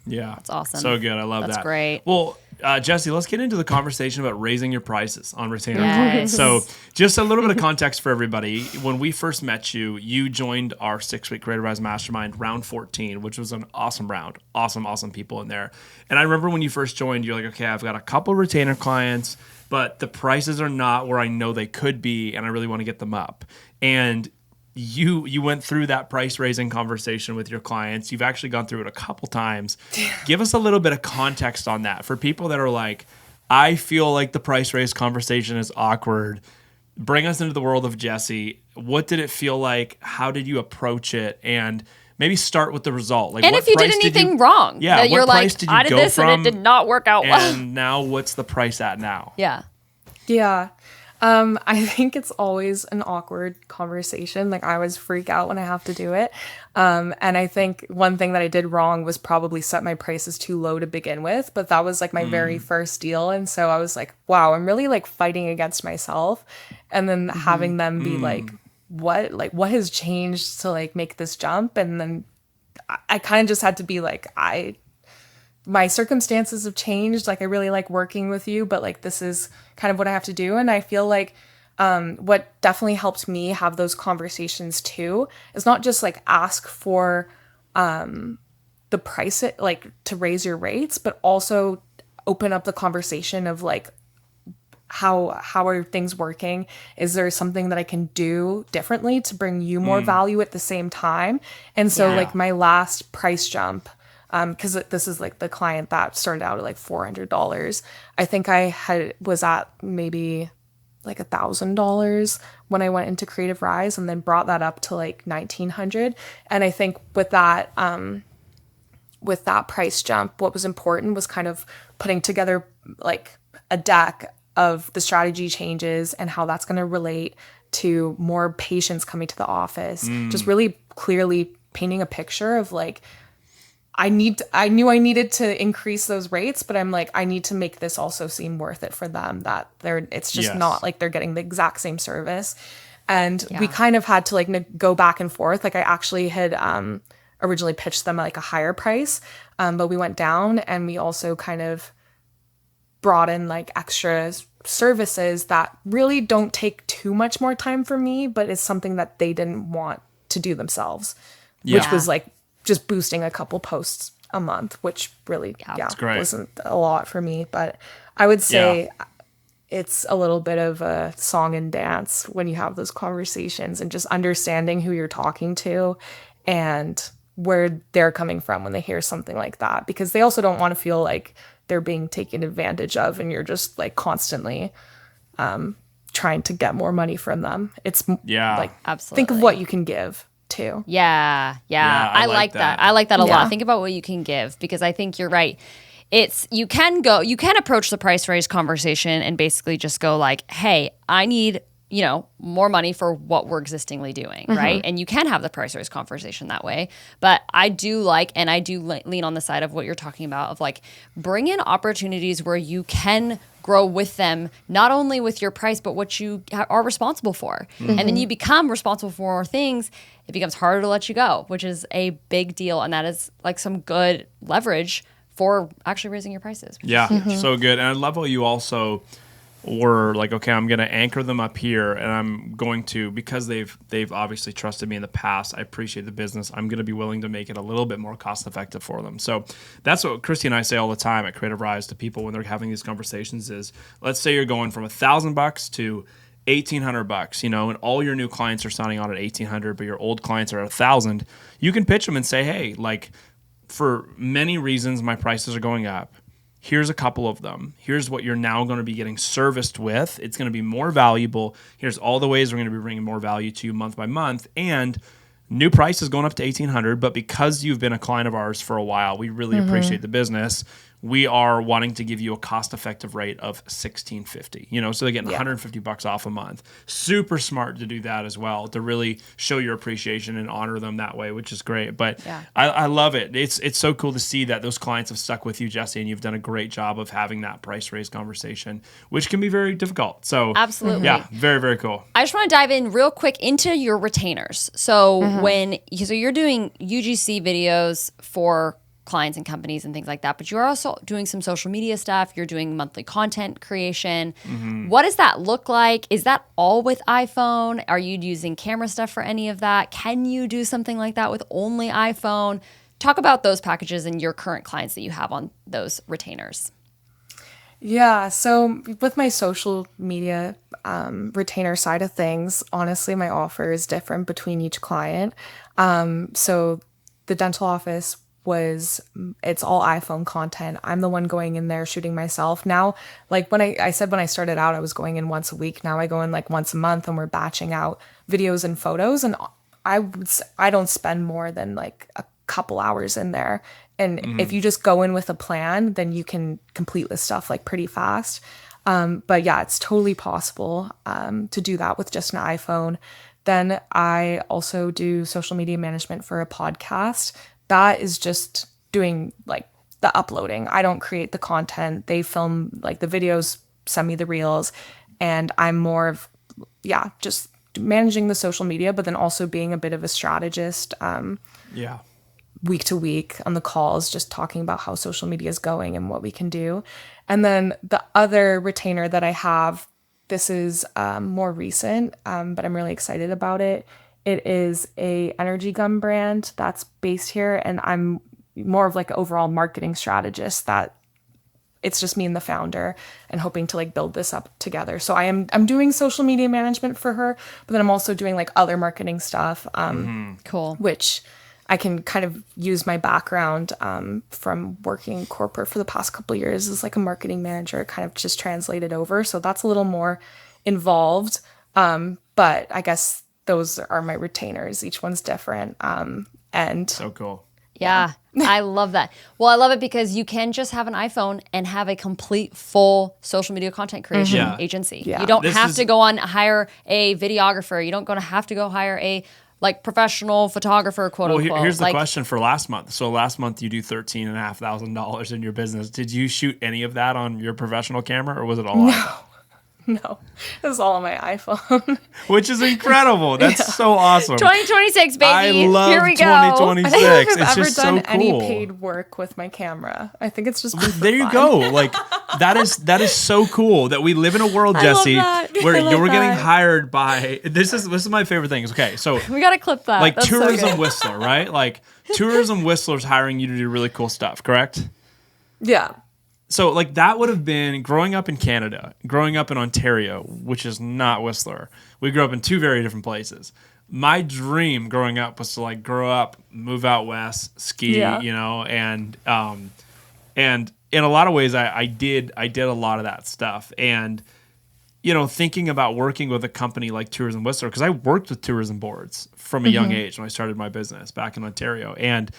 Yeah. That's awesome. So good. I love that. That's great. Well, Jessie, let's get into the conversation about raising your prices on retainer Yes. clients. So just a little bit of context for everybody. When we first met you, you joined our 6-week Creative Rise Mastermind round 14, which was an awesome round. Awesome people in there. And I remember when you first joined, you're like, okay, I've got a couple retainer clients, but the prices are not where I know they could be, and I really want to get them up. And you went through that price raising conversation with your clients. You've actually gone through it a couple times. Give us a little bit of context on that for people that are like, I feel like the price raise conversation is awkward. Bring us into the world of Jessie. What did it feel like? How did you approach it? And maybe start with the result. Like, and what if you did price anything wrong, yeah, that what you're price like, did you I did go this from, and it did not work out well. And now what's the price at now? Yeah. Yeah. I think it's always an awkward conversation. Like I always freak out when I have to do it. And I think one thing that I did wrong was probably set my prices too low to begin with, but that was like my very first deal. And so I was like, wow, I'm really like fighting against myself. And then having them be like, what has changed to like make this jump? And then I kind of just had to be like, my circumstances have changed. Like I really like working with you, but like this is kind of what I have to do. And I feel like what definitely helped me have those conversations too is not just like ask for the price, like to raise your rates, but also open up the conversation of like, how are things working? Is there something that I can do differently to bring you more value at the same time? And so like my last price jump, because this is like the client that started out at like $400. I think I was at maybe like $1,000 when I went into Creative Rise, and then brought that up to like $1,900. And I think with that price jump, what was important was kind of putting together like a deck of the strategy changes and how that's going to relate to more patients coming to the office. Just really clearly painting a picture of like, I knew I needed to increase those rates, but I'm like, I need to make this also seem worth it for them, that it's just not like they're getting the exact same service. And we kind of had to like go back and forth. Like I actually had originally pitched them like a higher price, but we went down, and we also kind of brought in like extra services that really don't take too much more time for me, but it's something that they didn't want to do themselves, which was like just boosting a couple posts a month, which really wasn't a lot for me. But I would say it's a little bit of a song and dance when you have those conversations, and just understanding who you're talking to and where they're coming from when they hear something like that, because they also don't want to feel like they're being taken advantage of and you're just like constantly trying to get more money from them. It's like, absolutely, think of what you can give too. Yeah. I like that. I like that a lot. Think about what you can give, because I think you're right. You can approach the price raise conversation and basically just go like, hey, I need, more money for what we're existingly doing, right? And you can have the price raise conversation that way. But I do lean on the side of what you're talking about, of like, bring in opportunities where you can grow with them, not only with your price, but what you are responsible for. And then you become responsible for more things. It becomes harder to let you go, which is a big deal. And that is like some good leverage for actually raising your prices. Yeah, so good. And I love how you also were like, okay, I'm going to anchor them up here, and I'm going to, because they've obviously trusted me in the past, I appreciate the business, I'm going to be willing to make it a little bit more cost effective for them. So that's what Christy and I say all the time at Creative Rise to people when they're having these conversations is, let's say you're going from $1,000 to $1,800, and all your new clients are signing on at $1,800, but your old clients are at $1,000. You can pitch them and say, hey, like, for many reasons, my prices are going up. here's a couple of them. Here's what you're now going to be getting serviced with. It's going to be more valuable. Here's all the ways we're going to be bringing more value to you month by month. And new price is going up to $1,800, but because you've been a client of ours for a while, we really appreciate the business. We are wanting to give you a cost-effective rate of $1,650. So they're getting $150 off a month. Super smart to do that as well, to really show your appreciation and honor them that way, which is great. But I love it. It's so cool to see that those clients have stuck with you, Jessie, and you've done a great job of having that price raise conversation, which can be very difficult. So absolutely, yeah, very, very cool. I just want to dive in real quick into your retainers. So so you're doing UGC videos for clients and companies and things like that, but you're also doing some social media stuff. You're doing monthly content creation. What does that look like? Is that all with iPhone? Are you using camera stuff for any of that? Can you do something like that with only iPhone? Talk about those packages and your current clients that you have on those retainers. Yeah, so with my social media retainer side of things, honestly, my offer is different between each client. So the dental office it's all iPhone content. I'm the one going in there shooting myself. Now, like when I said when I started out, I was going in once a week. Now I go in like once a month, and we're batching out videos and photos. And I don't spend more than like a couple hours in there. And if you just go in with a plan, then you can complete this stuff like pretty fast. But yeah, it's totally possible to do that with just an iPhone. Then I also do social media management for a podcast. That is just doing like the uploading. I don't create the content. They film like the videos, send me the reels, and I'm more of, just managing the social media, but then also being a bit of a strategist. Week to week on the calls, just talking about how social media is going and what we can do. And then the other retainer that I have, this is more recent, but I'm really excited about it. It is a energy gum brand that's based here, and I'm more of like an overall marketing strategist. That it's just me and the founder, and hoping to like build this up together. So I'm doing social media management for her, but then I'm also doing like other marketing stuff. Cool. Which I can kind of use my background from working corporate for the past couple of years as like a marketing manager, kind of just translated over. So that's a little more involved. But I guess those are my retainers. Each one's different. And so cool. Yeah, I love that. Well, I love it because you can just have an iPhone and have a complete full social media content creation agency. Yeah. You don't have to go on hire a videographer. You don't have to go hire a like professional photographer, quote unquote. Here's the question for last month. So last month you do $13,500 in your business. Did you shoot any of that on your professional camera, or was it all iPhone? No, it was all on my iPhone. Which is incredible. That's so awesome. 2026, baby. I love Here we 2026. I don't think I've it's ever just done so cool. any paid work with my camera. I think it's just been for there you fun. go. Like that is so cool that we live in a world, Jesse, where you're getting hired by. This is my favorite thing. Okay, so we gotta clip that. Like That's Tourism so Whistler, right? Like Tourism Whistler's hiring you to do really cool stuff, correct? Yeah. So like that would have been growing up in Canada, growing up in Ontario, which is not Whistler. We grew up in two very different places. My dream growing up was to like grow up, move out west, ski, and in a lot of ways I did a lot of that stuff. And thinking about working with a company like Tourism Whistler, because I worked with tourism boards from a young age when I started my business back in Ontario, and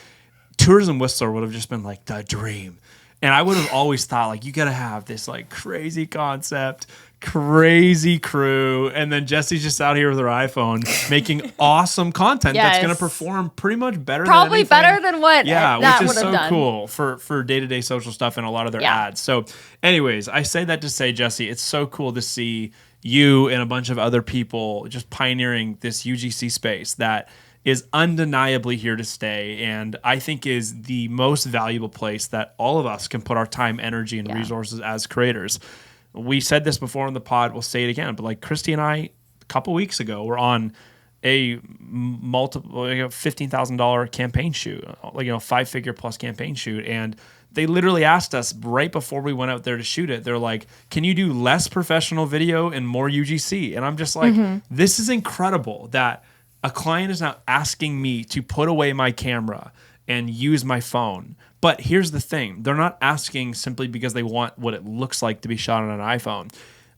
Tourism Whistler would have just been like the dream. And I would have always thought, like, you got to have this, like, crazy concept, crazy crew, and then Jessie's just out here with her iPhone making awesome content that's going to perform pretty much better probably than anything. Better than what which is so done. Cool for day-to-day social stuff and a lot of their ads. So anyways, I say that to say, Jessie, it's so cool to see you and a bunch of other people just pioneering this UGC space that is undeniably here to stay, and I think is the most valuable place that all of us can put our time, energy, and resources as creators. We said this before on the pod, we'll say it again, but like Christy and I, a couple weeks ago, were on a multiple $15,000 campaign shoot, like 5-figure plus campaign shoot, and they literally asked us right before we went out there to shoot it. They're like, "Can you do less professional video and more UGC?" And I'm just like, this is incredible that a client is now asking me to put away my camera and use my phone. But here's the thing. They're not asking simply because they want what it looks like to be shot on an iPhone.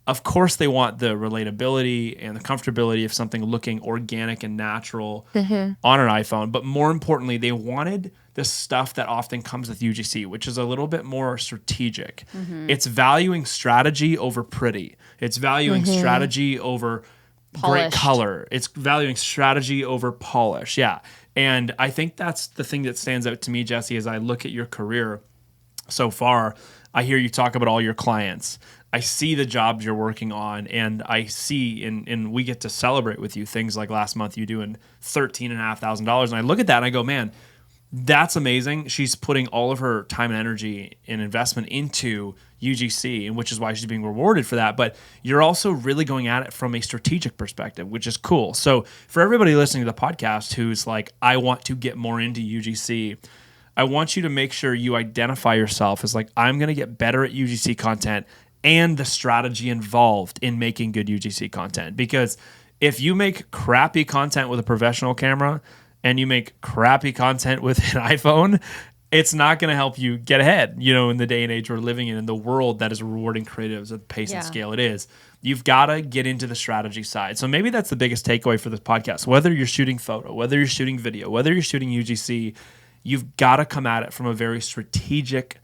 Of course, they want the relatability and the comfortability of something looking organic and natural on an iPhone. But more importantly, they wanted the stuff that often comes with UGC, which is a little bit more strategic. It's valuing strategy over pretty. It's valuing strategy over great color. It's valuing strategy over polish. Yeah. And I think that's the thing that stands out to me, Jessie, as I look at your career so far. I hear you talk about all your clients. I see the jobs you're working on, and I see, and we get to celebrate with you things like last month you doing $13,500. And I look at that and I go, man, that's amazing. She's putting all of her time and energy and investment into UGC, and which is why she's being rewarded for that. But you're also really going at it from a strategic perspective, which is cool. So for everybody listening to the podcast who's like, I want to get more into UGC, I want you to make sure you identify yourself as like, I'm going to get better at UGC content and the strategy involved in making good UGC content. Because if you make crappy content with a professional camera and you make crappy content with an iPhone, it's not going to help you get ahead, in the day and age we're living in the world that is rewarding creatives at the pace and scale it is. You've got to get into the strategy side. So maybe that's the biggest takeaway for this podcast. Whether you're shooting photo, whether you're shooting video, whether you're shooting UGC, you've got to come at it from a very strategic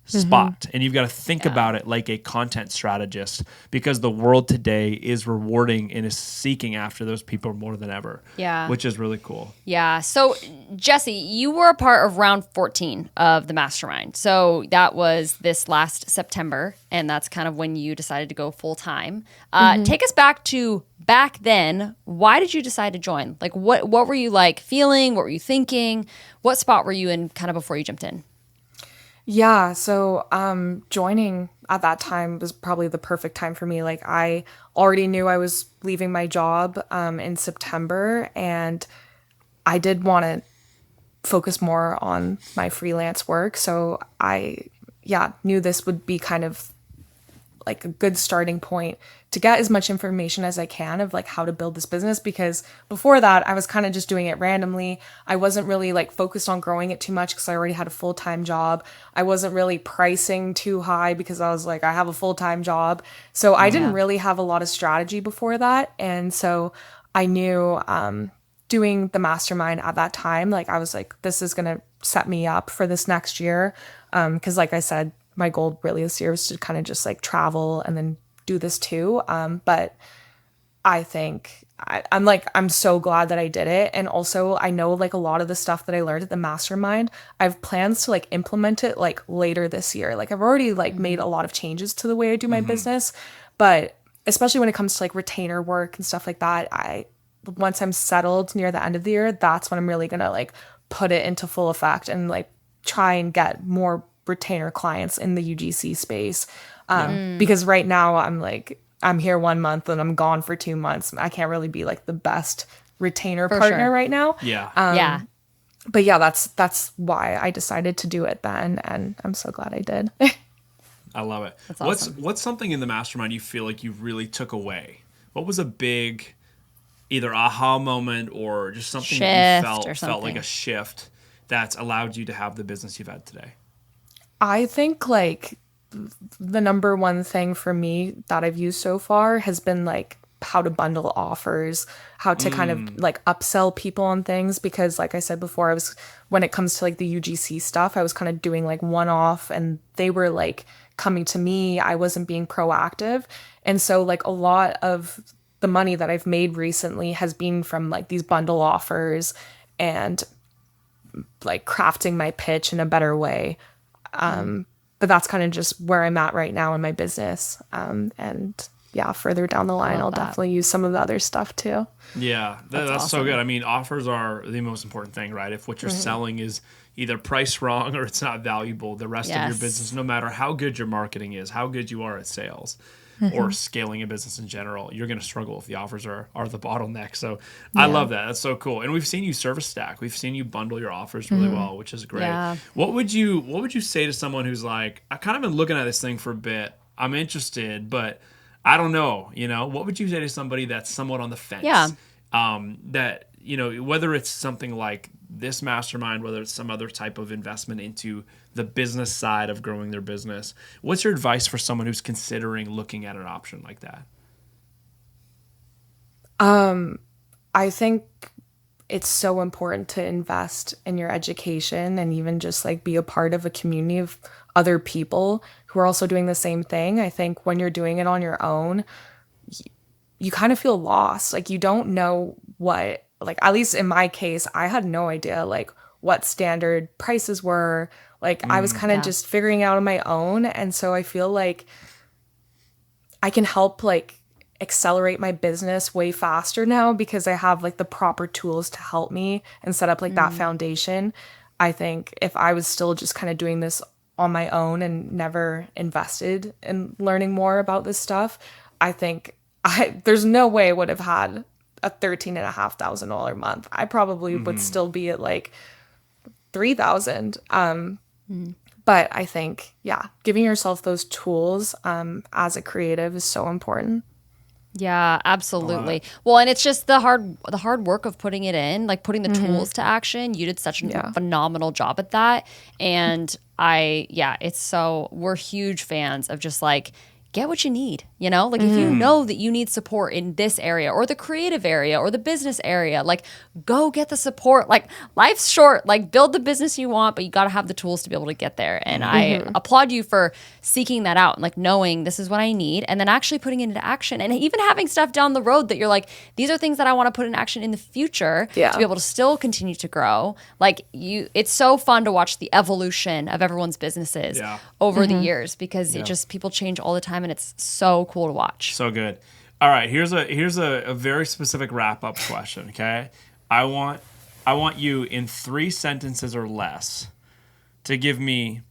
spot, and you've got to think about it like a content strategist, because the world today is rewarding and is seeking after those people more than ever. Which is really cool. So Jessie, you were a part of round 14 of the mastermind. So that was this last September, and that's kind of when you decided to go full time. Take us back to back then. Why did you decide to join? Like what were you like feeling? What were you thinking? What spot were you in kind of before you jumped in? Yeah, so joining at that time was probably the perfect time for me. Like I already knew I was leaving my job in September, and I did want to focus more on my freelance work. So I knew this would be kind of like a good starting point to get as much information as I can of like how to build this business, because before that I was kind of just doing it randomly. I wasn't really like focused on growing it too much because I already had a full-time job. I wasn't really pricing too high because I was like, I have a full-time job. So I didn't really have a lot of strategy before that. And so I knew doing the mastermind at that time, like I was like, this is going to set me up for this next year. Because like I said, my goal really this year was to kind of just like travel and then do this too. But I think I'm so glad that I did it. And also I know like a lot of the stuff that I learned at the mastermind, I have plans to like implement it like later this year. Like I've already like made a lot of changes to the way I do my business, but especially when it comes to like retainer work and stuff like that, once I'm settled near the end of the year, that's when I'm really going to like put it into full effect and like try and get more retainer clients in the UGC space. Because right now I'm here 1 month and I'm gone for 2 months. I can't really be like the best retainer partner right now. But yeah, that's why I decided to do it then, and I'm so glad I did. I love it. That's awesome. What's something in the mastermind you feel like you really took away? What was a big either aha moment or just something that you felt like a shift that's allowed you to have the business you've had today? I think like the number one thing for me that I've used so far has been like how to bundle offers, how to kind of like upsell people on things. Because like I said before, when it comes to like the UGC stuff, I was kind of doing like one-off and they were like coming to me. I wasn't being proactive. And so like a lot of the money that I've made recently has been from like these bundle offers and like crafting my pitch in a better way. But that's kind of just where I'm at right now in my business. And yeah, further down the line, I'll definitely use some of the other stuff too. Yeah, that's awesome. So good. I mean, offers are the most important thing, right? If what you're selling is either priced wrong or it's not valuable, the rest of your business, no matter how good your marketing is, how good you are at sales or scaling a business in general, you're going to struggle if the offers are the bottleneck. So I love that. That's so cool. And we've seen you service stack. We've seen you bundle your offers really well, which is great. Yeah. What would you say to someone who's like, I kind of been looking at this thing for a bit. I'm interested, but I don't know, what would you say to somebody that's somewhat on the fence? Yeah. That, whether it's something like this mastermind, whether it's some other type of investment into the business side of growing their business, what's your advice for someone who's considering looking at an option like that? I think it's so important to invest in your education and even just like be a part of a community of other people who are also doing the same thing. I think when you're doing it on your own, you kind of feel lost. Like you don't know what, like at least in my case, I had no idea like what standard prices were. Like I was kind of just figuring out on my own. And so I feel like I can help like accelerate my business way faster now because I have like the proper tools to help me and set up like that foundation. I think if I was still just kind of doing this on my own and never invested in learning more about this stuff, I think there's no way I would have had a $13,500 month. I probably would still be at like 3,000. But I think, giving yourself those tools as a creative is so important. Yeah, absolutely. Well, and it's just the hard work of putting it in, like putting the tools to action. You did such a phenomenal job at that. And we're huge fans of just like, get what you need, you know? Like if you know that you need support in this area or the creative area or the business area, like go get the support. Like life's short, like build the business you want, but you got to have the tools to be able to get there. And I applaud you for seeking that out and like knowing this is what I need and then actually putting it into action and even having stuff down the road that you're like, these are things that I want to put in action in the future to be able to still continue to grow. Like it's so fun to watch the evolution of everyone's businesses over the years because it just, people change all the time. And it's so cool to watch. So good. All right, here's a very specific wrap-up question, okay? I want you in 3 sentences or less to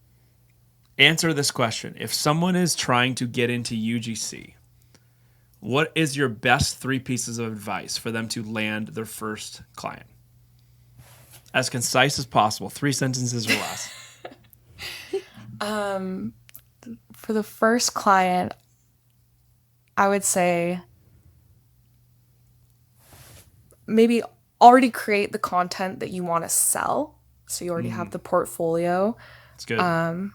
answer this question. If someone is trying to get into UGC, what is your best 3 pieces of advice for them to land their first client? As concise as possible, 3 sentences or less. For the first client, I would say maybe already create the content that you want to sell. So you already have the portfolio. That's good.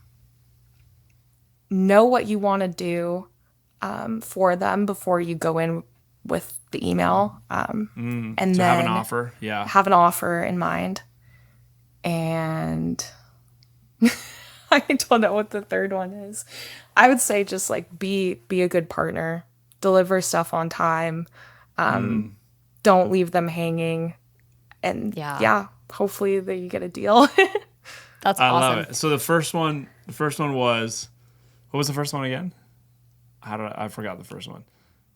Know what you want to do for them before you go in with the email. And then have an offer. Yeah. Have an offer in mind. And I don't know what the third one is. I would say just like be a good partner, deliver stuff on time, don't leave them hanging, and hopefully that you get a deal. That's I awesome. love it. So the first one was, what was the first one again? I forgot the first one.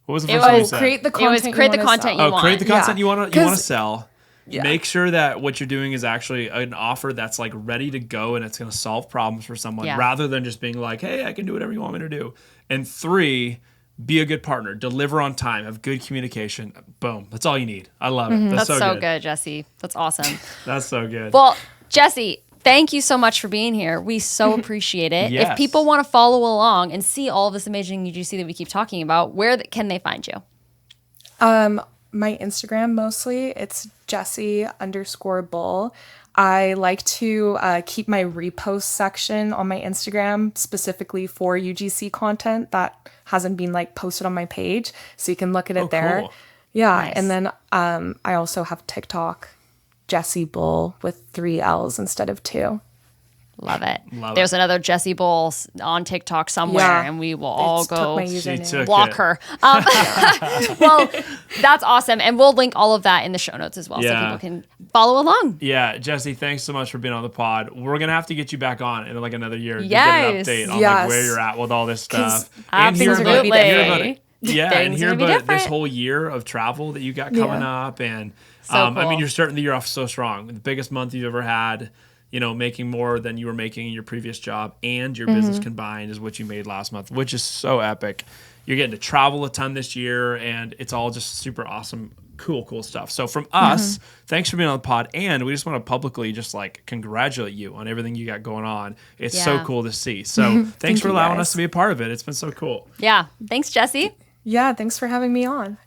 What was the first one you said? Create the content. Create the content you want. Create the content you want to sell. Yeah. Make sure that what you're doing is actually an offer that's like ready to go and it's going to solve problems for someone rather than just being like, hey, I can do whatever you want me to do. And 3, be a good partner, deliver on time, have good communication. Boom. That's all you need. I love it. That's so good, Jessie. That's awesome. That's so good. Well, Jessie, thank you so much for being here. We so appreciate it. Yes. If people want to follow along and see all of this amazing UGC that we keep talking about, where can they find you? My Instagram mostly, it's Jessie_Bull. I like to keep my repost section on my Instagram specifically for UGC content that hasn't been like posted on my page, so you can look at it there. Cool. Yeah, Nice. and then I also have TikTok, Jessie Bull with 3 L's instead of 2. Love it. Love There's it. another Jessie Bull on TikTok somewhere, and we will all Took go my She username. took block it. her. Well, that's awesome. And we'll link all of that in the show notes as well so Yeah. people can follow along. Yeah, Jessie, thanks so much for being on the pod. We're going to have to get you back on in like another year to Yes. get an update on like Yes. where you're at with all this stuff. things are gonna be Absolutely. Yeah, and Things hear are gonna be about this different. whole year of travel that you got coming up. And So I cool. mean, you're starting the year off so strong. The biggest month you've ever had, you know, making more than you were making in your previous job and your business combined is what you made last month, which is so epic. You're getting to travel a ton this year, and it's all just super awesome, cool stuff. So from us, thanks for being on the pod, and we just want to publicly just like congratulate you on everything you got going on. It's so Yeah. cool to see. So thanks for you, allowing guys. us to be a part of it. It's been so cool. Yeah. Thanks, Jessie. Yeah, thanks for having me on.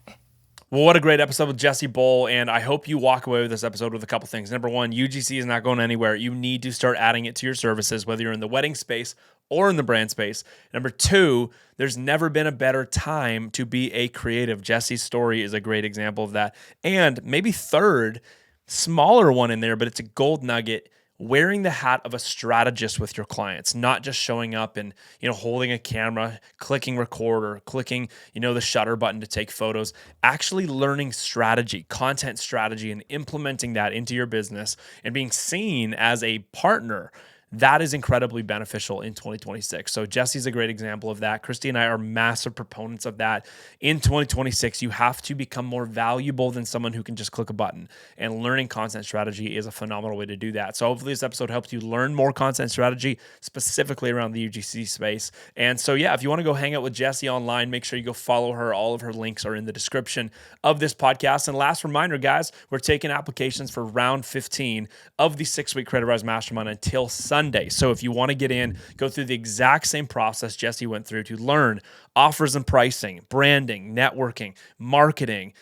Well, what a great episode with Jessie Bull, and I hope you walk away with this episode with a couple things. Number one, UGC is not going anywhere. You need to start adding it to your services, whether you're in the wedding space or in the brand space. Number two, there's never been a better time to be a creative. Jessie's story is a great example of that. And maybe third, smaller one in there, but it's a gold nugget, wearing the hat of a strategist with your clients, not just showing up and, holding a camera, clicking record or clicking, the shutter button to take photos, actually learning strategy, content strategy, and implementing that into your business and being seen as a partner. That is incredibly beneficial in 2026. So Jessie's a great example of that. Christy and I are massive proponents of that. In 2026, you have to become more valuable than someone who can just click a button. And learning content strategy is a phenomenal way to do that. So hopefully this episode helps you learn more content strategy, specifically around the UGC space. And so, if you want to go hang out with Jessie online, make sure you go follow her. All of her links are in the description of this podcast. And last reminder, guys, we're taking applications for round 15 of the 6-week Creative Rise Mastermind until Sunday. So if you want to get in, go through the exact same process Jessie went through to learn offers and pricing, branding, networking, marketing,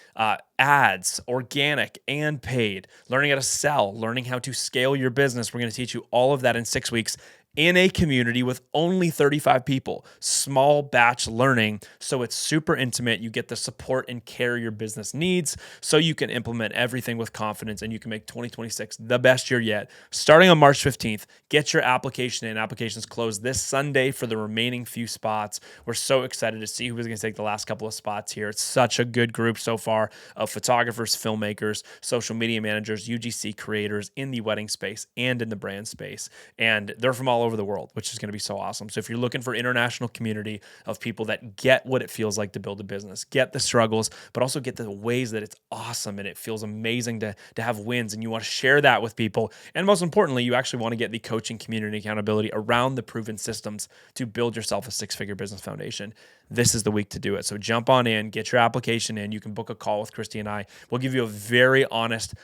ads, organic and paid, learning how to sell, learning how to scale your business. We're going to teach you all of that in 6 weeks in a community with only 35 people, small batch learning. So it's super intimate. You get the support and care your business needs so you can implement everything with confidence and you can make 2026 the best year yet. Starting on March 15th, get your application in. Applications close this Sunday for the remaining few spots. We're so excited to see who's going to take the last couple of spots here. It's such a good group so far of photographers, filmmakers, social media managers, UGC creators in the wedding space and in the brand space. And they're from all over the world, which is going to be so awesome. So if you're looking for international community of people that get what it feels like to build a business, get the struggles, but also get the ways that it's awesome and it feels amazing to have wins, and you want to share that with people. And most importantly, you actually want to get the coaching community accountability around the proven systems to build yourself a 6-figure business foundation. This is the week to do it. So jump on in, get your application in. You can book a call with Christy and I. We'll give you a very honest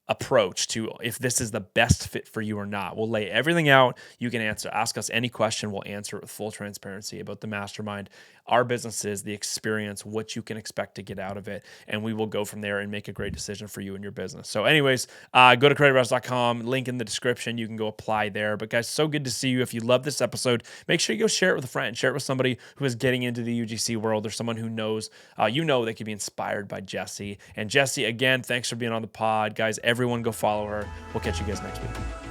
approach to if this is the best fit for you or not. We'll lay everything out. You can ask us any question. We'll answer it with full transparency about the mastermind, our businesses, the experience, what you can expect to get out of it. And we will go from there and make a great decision for you and your business. So anyways, go to creativerise.com, link in the description. You can go apply there. But guys, so good to see you. If you love this episode, make sure you go share it with a friend, share it with somebody who is getting into the UGC world or someone who knows, they could be inspired by Jessie. And Jessie, again, thanks for being on the pod. Guys, everyone go follow her. We'll catch you guys next week.